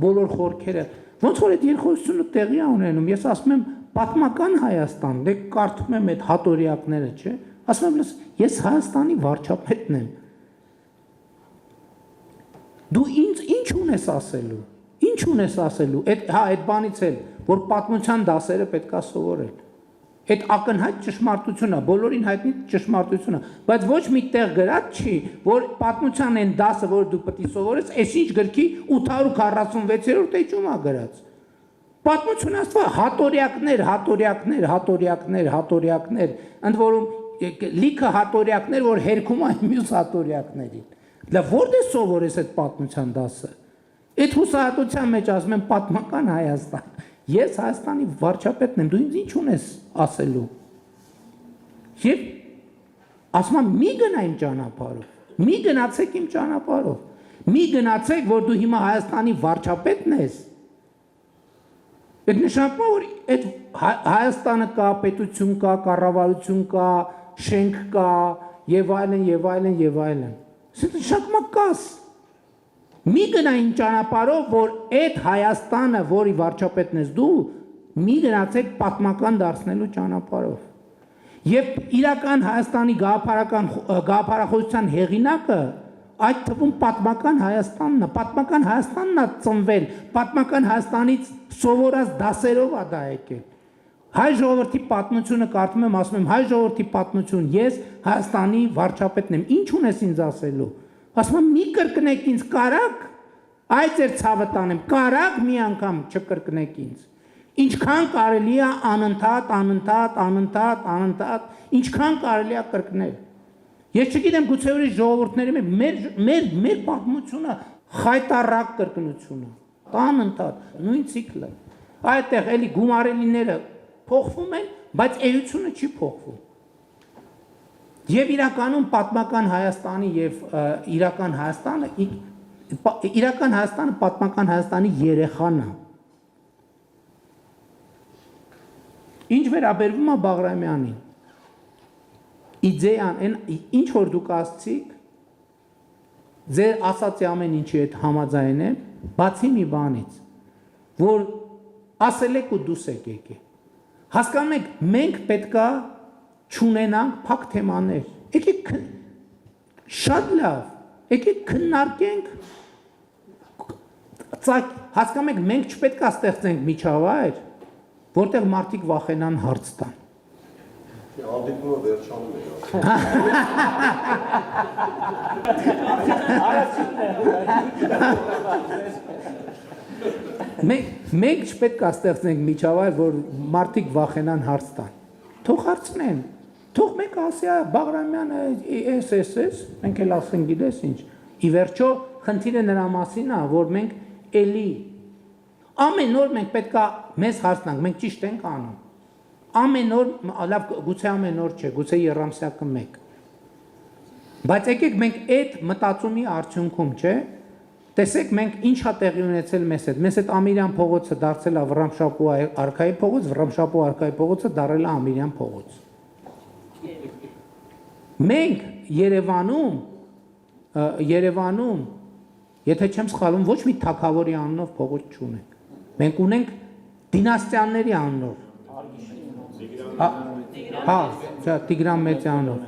բոլոր խորքերը, ոնց որ այդ երկխոսությունը տեղի է ունենում, ես ասում եմ պատմական Հայաստան, դե կարդում եմ այդ հատորյակները, չէ, ասում եմ ես Հայաստանի վարչապետն եմ։ Դու ինձ ինչ ունես ասելու։ Ինչ ունես ասելու։ Այդ բանից էլ, որ պատմության դասերը պետքա սովորել։ Այդ ակնհայտ ճշմարտությունը, բոլորին հայտնի ճշմարտությունը, բայց ոչ մի տեղ գրած չի, որ պատմության այն դասը, որ դու պետք է սովորես, այսինչ գրքի 846-րդ էջում է գրած։ Պատմությունը ասવા հատորյակներ, ընդ որում լիքը հատորյակներ, որ հերքում են մյուս հատորյակներին։ Դա որտե՞ղ սովորես այդ պատմության դասը։ Այդ հուսահատության մեջ ասում եմ պատմական Հայաստան։ Ես Հայաստանի վարչապետն եմ, դու ինձ ինչ ունես ասելու։ Եվ ասում եմ մի գնա իմ ճանապարհով, մի գնացեք իմ ճանապարհով, մի գնացեք, որ դու հիմա Հայաստանի վարչապետն ես։ Այդ նշանակում է, որ այդ Հայաստանը կա, պետություն կա, կառավարություն կա, շենք կա, եւ այլն, եւ այլն, եւ այլն։ Սա նշանակում է կաս։ Մի գնա իմ ճանապարհով, որ այդ Հայաստանը, որի վարչապետն ես դու, մի գնացեք պատմական դարձնելու ճանապարհով։ Եվ իրական Հայաստանի գաղափարախոսության հեղինակը այդ թվում պատմական Հայաստանն է, պատմական Հայաստանն է ծնվել, պատմական Հայաստանից սովորած դասերով է դա եկել։ Հայ ժողովրդի պատմությունը կարդում եմ, ասում եմ հայ ժողովրդի պատմություն, ես Հայաստանի վարչապետն եմ, ինչ ունես ինձ ասելու։ Ասում եմ մի կրկնեք ինձ կարակ, այ ձեր ցավը տանեմ, կարակ մի անգամ չկրկնեք ինձ։ Ինչքան կարելի է անընդհատ, ինչքան կարելի է կրկնել։ Ես չգիտեմ գուցե ուրիշ ժողովուրդների մեր պատմությունը խայտառակ կրկնությունը, անընդհատ, նույն ցիկլը։ Այդտեղ էլի գումարելիները փոխվում են, բայց էությունը չի փոխվում։ Եվ իրականում պատմական Հայաստանի եւ իրական Հայաստանը պատմական Հայաստանի երեխան է։ Ինչ վերաբերվում է Բաղրամյանին, իդեան, ինչ որ դուք ասցիք, ձեր ասացի ամեն ինչի հետ համաձայն եմ, բացի մի բանից, որ ասել եք ու դուս եք եկեք։ Հասկանում եք, մենք պետքա չունենանք փակ թեմաներ։ Եկեք շատ լավ, եկեք քննարկենք, հասկանում եք, մենք չպետք է ստեղծենք միջավայր, որտեղ մարդիկ վախենան հարց տան։ Հանդիպումը վերջանում է։ Մենք չպետք է ստեղծենք միջավայր, որ մարդիկ վախենան հարց տան։ Թող հարցնեն, թող մեկ ասի Բաղրամյանը էս, մենք էլ ասենք գիտես ինչ։ Ի վերջո խնդիրը նրա մասին է, որ մենք էլի ամեն օր մենք պետք է մեզ հարցնանք, մենք ճիշտ ենք անում։ ամեն օր, լավ, գուցե ամեն օր չէ, գուցե երամսյակը մեկ։ Բայց եկեք մենք այդ մտածումի արդյունքում, չէ, տեսեք մենք ինչա տեղի ունեցել մեզ այդ Ամիրյան փողոցը դարձել է Վռամշապուհ արքայի փողոց, Վռամշապուհ արքայի փողոցը դարձել է Ամիրյան փողոց։ Մենք Երևանում, եթե չեմ սխալվում, ոչ մի թագավորի անունով փողոց չունենք։ Մենք ունենք դինաստիաների անունով։ Հա, Տիգրան Մեծի անունով։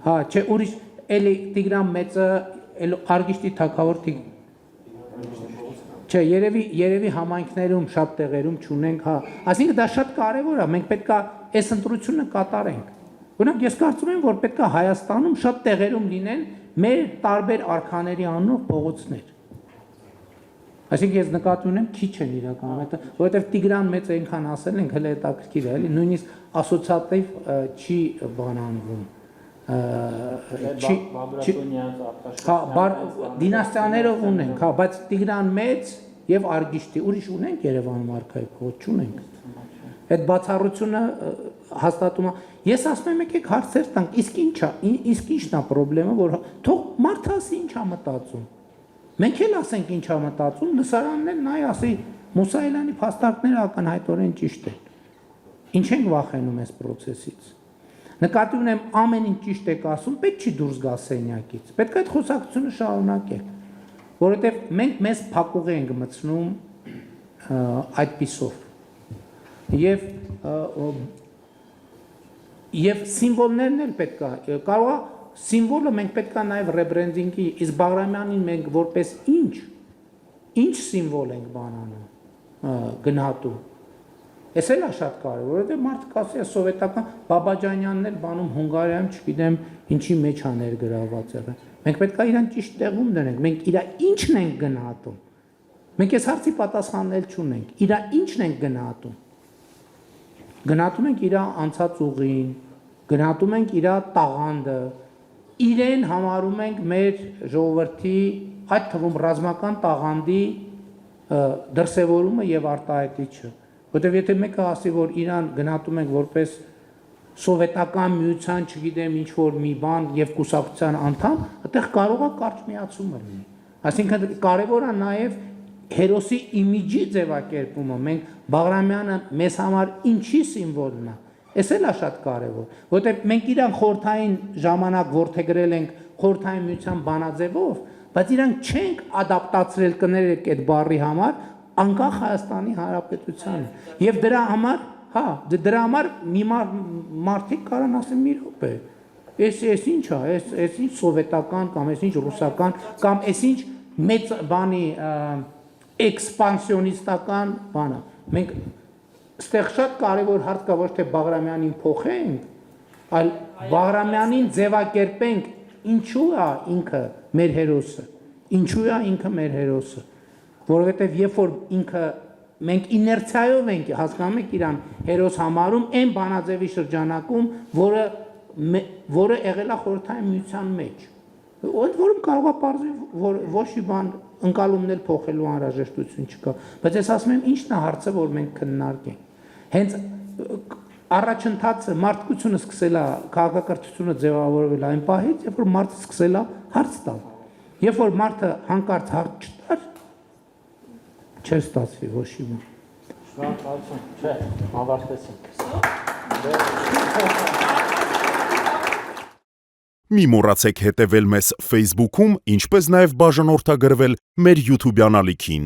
Հա, չէ, ուրիշ էլի Տիգրան Մեծը Արգիշտի թագավոր Չէ, երևի համայնքներում շատ տեղերում չունենք, հա։ Այսինքն դա շատ կարևոր է, մենք պետք է այս ընտրությունը կատարենք։ Օրինակ ես կարծում եմ, որ պետք է Հայաստանում շատ տեղերում լինեն մեր տարբեր արքաների անունով փողոցներ։ Այսինքն ես նկատի ունեմ քիչ են իրականում, որովհետև Տիգրան Մեծը այնքան ասել ենք, հələ հետաքրքիր է, էլի, նույնիսկ ասոցիատիվ չի բանանվում։ Հա, դինաստիաներով ունենք, հա, բայց Տիգրան Մեծ եւ Արգիշտի ուրիշ ունենք Երևանում արքայի փողոց չունենք։ Այդ բացառությունը հաստատում է։ Ես ասում եմ եկեք հարցեր տանք, իսկ ինչն է խնդրեմը, որ թող մարդը ասի ինչ է մտածում։ Մենք էլ ասենք ինչ է մտածում, լսարանն էլ նայ ասի Մուսա Էլյանի փաստարկները ակնհայտորեն ճիշտ են։ Ինչ ենք վախենում այս process-ից։ Նկատի ունեմ ամեն ինչ ճիշտ եք ասում, պետք չի դուրս գա սենյակից։ Պետք է այդ խոսակցությունը շարունակել, որովհետև մենք մեզ փակուղի ենք մտցնում այդպիսով։ Եվ սիմվոլներն էլ պետք է, կարող է սիմվոլը մենք պետք է նաև ռեբրենդինգի, իսկ Բաղրամյանին մենք որպես ինչ սիմվոլ ենք բանանում գնահատում։ Ես էլ է շատ կարևոր, որովհետև մարդը կասի է սովետական Բաբաջանյանն էլ բանում Հունգարիայում, չգիտեմ, ինչի մեջ է ներգրաված եղել։ Մենք պետք է իրան ճիշտ տեղում դնենք, մենք իր ինչն ենք գնահատում։ Մենք այս հարցի պատասխաններ չունենք, իր ինչն ենք գնահատում։ Գնահատում ենք իր անցած ուղին, գնահատում ենք իր տաղանդը, իրեն համարում ենք մեր ժողովրդի, այդ թվում ռազմական տաղանդի դրսևորումը եւ արտահայտիչը։ Որտեւ եթե մեկը ասի, որ իրան գնահատում ենք որպես սովետական միության, չգիտեմ, ինչ որ մի բան եւ կուսակցության անդամ, այդտեղ կարող է կարճ միացումը լինի։ Այսինքն կարևոր է նաեւ հերոսի իմիջի ձևակերպումը, մենք Բաղրամյանը մեզ համար ինչի սիմվոլն է, այս էլ է շատ կարևոր, որովհետև մենք իրան խորհրդային ժամանակ որդեգրել ենք խորհրդային միության բանաձևով, բայց իրանք չենք ադապտացրել կներեք այդ բառի համար անկախ Հայաստանի Հանրապետությանը, եւ դրա համար, հա, դրա համար մի մարդիկ կարան ասեն մի րոպե, այս ինչ է, այս ինչ սովետական կամ այս ինչ ռուսական կամ այս ինչ մեծ բանի էքսպանսիոնիստական բանը։ Մենք ստեղ շատ կարևոր հարց կա, ոչ թե Բաղրամյանին փոխենք, այլ Բաղրամյանին ձևակերպենք, ինչու է ինքը մեր հերոսը, ինչու է ինքը մեր հերոսը, որովհետև երբ որ ինքը մենք իներցիայով ենք հասկանում եք իրան հերոս համարում այն բանաձևի շրջանակում, որը եղել է խորհրդային միության մեջ, որում կարող է պարզվել, որ ոչ մի բան ընկալումներ փոխելու անհրաժեշտություն չկա, բայց ես ասում եմ ինչն է հարցը, որ մենք քննարկենք։ Հենց առաջընթացը մարդկությունը սկսել է քաղաքակրթությունը ձևավորվել այն պահից, երբ որ մարդը սկսել է հարց տալ։ Երբ որ մարդը հանկարծ հարց չտար, չէր ստացվի ոչ մի բան։ Շնորհակալություն, չէ, ավարտեցինք։ Մի մոռացեք հետևել մեզ Facebook-ում, ինչպես նաև բաժանորդագրվել մեր YouTube-յան ալիքին։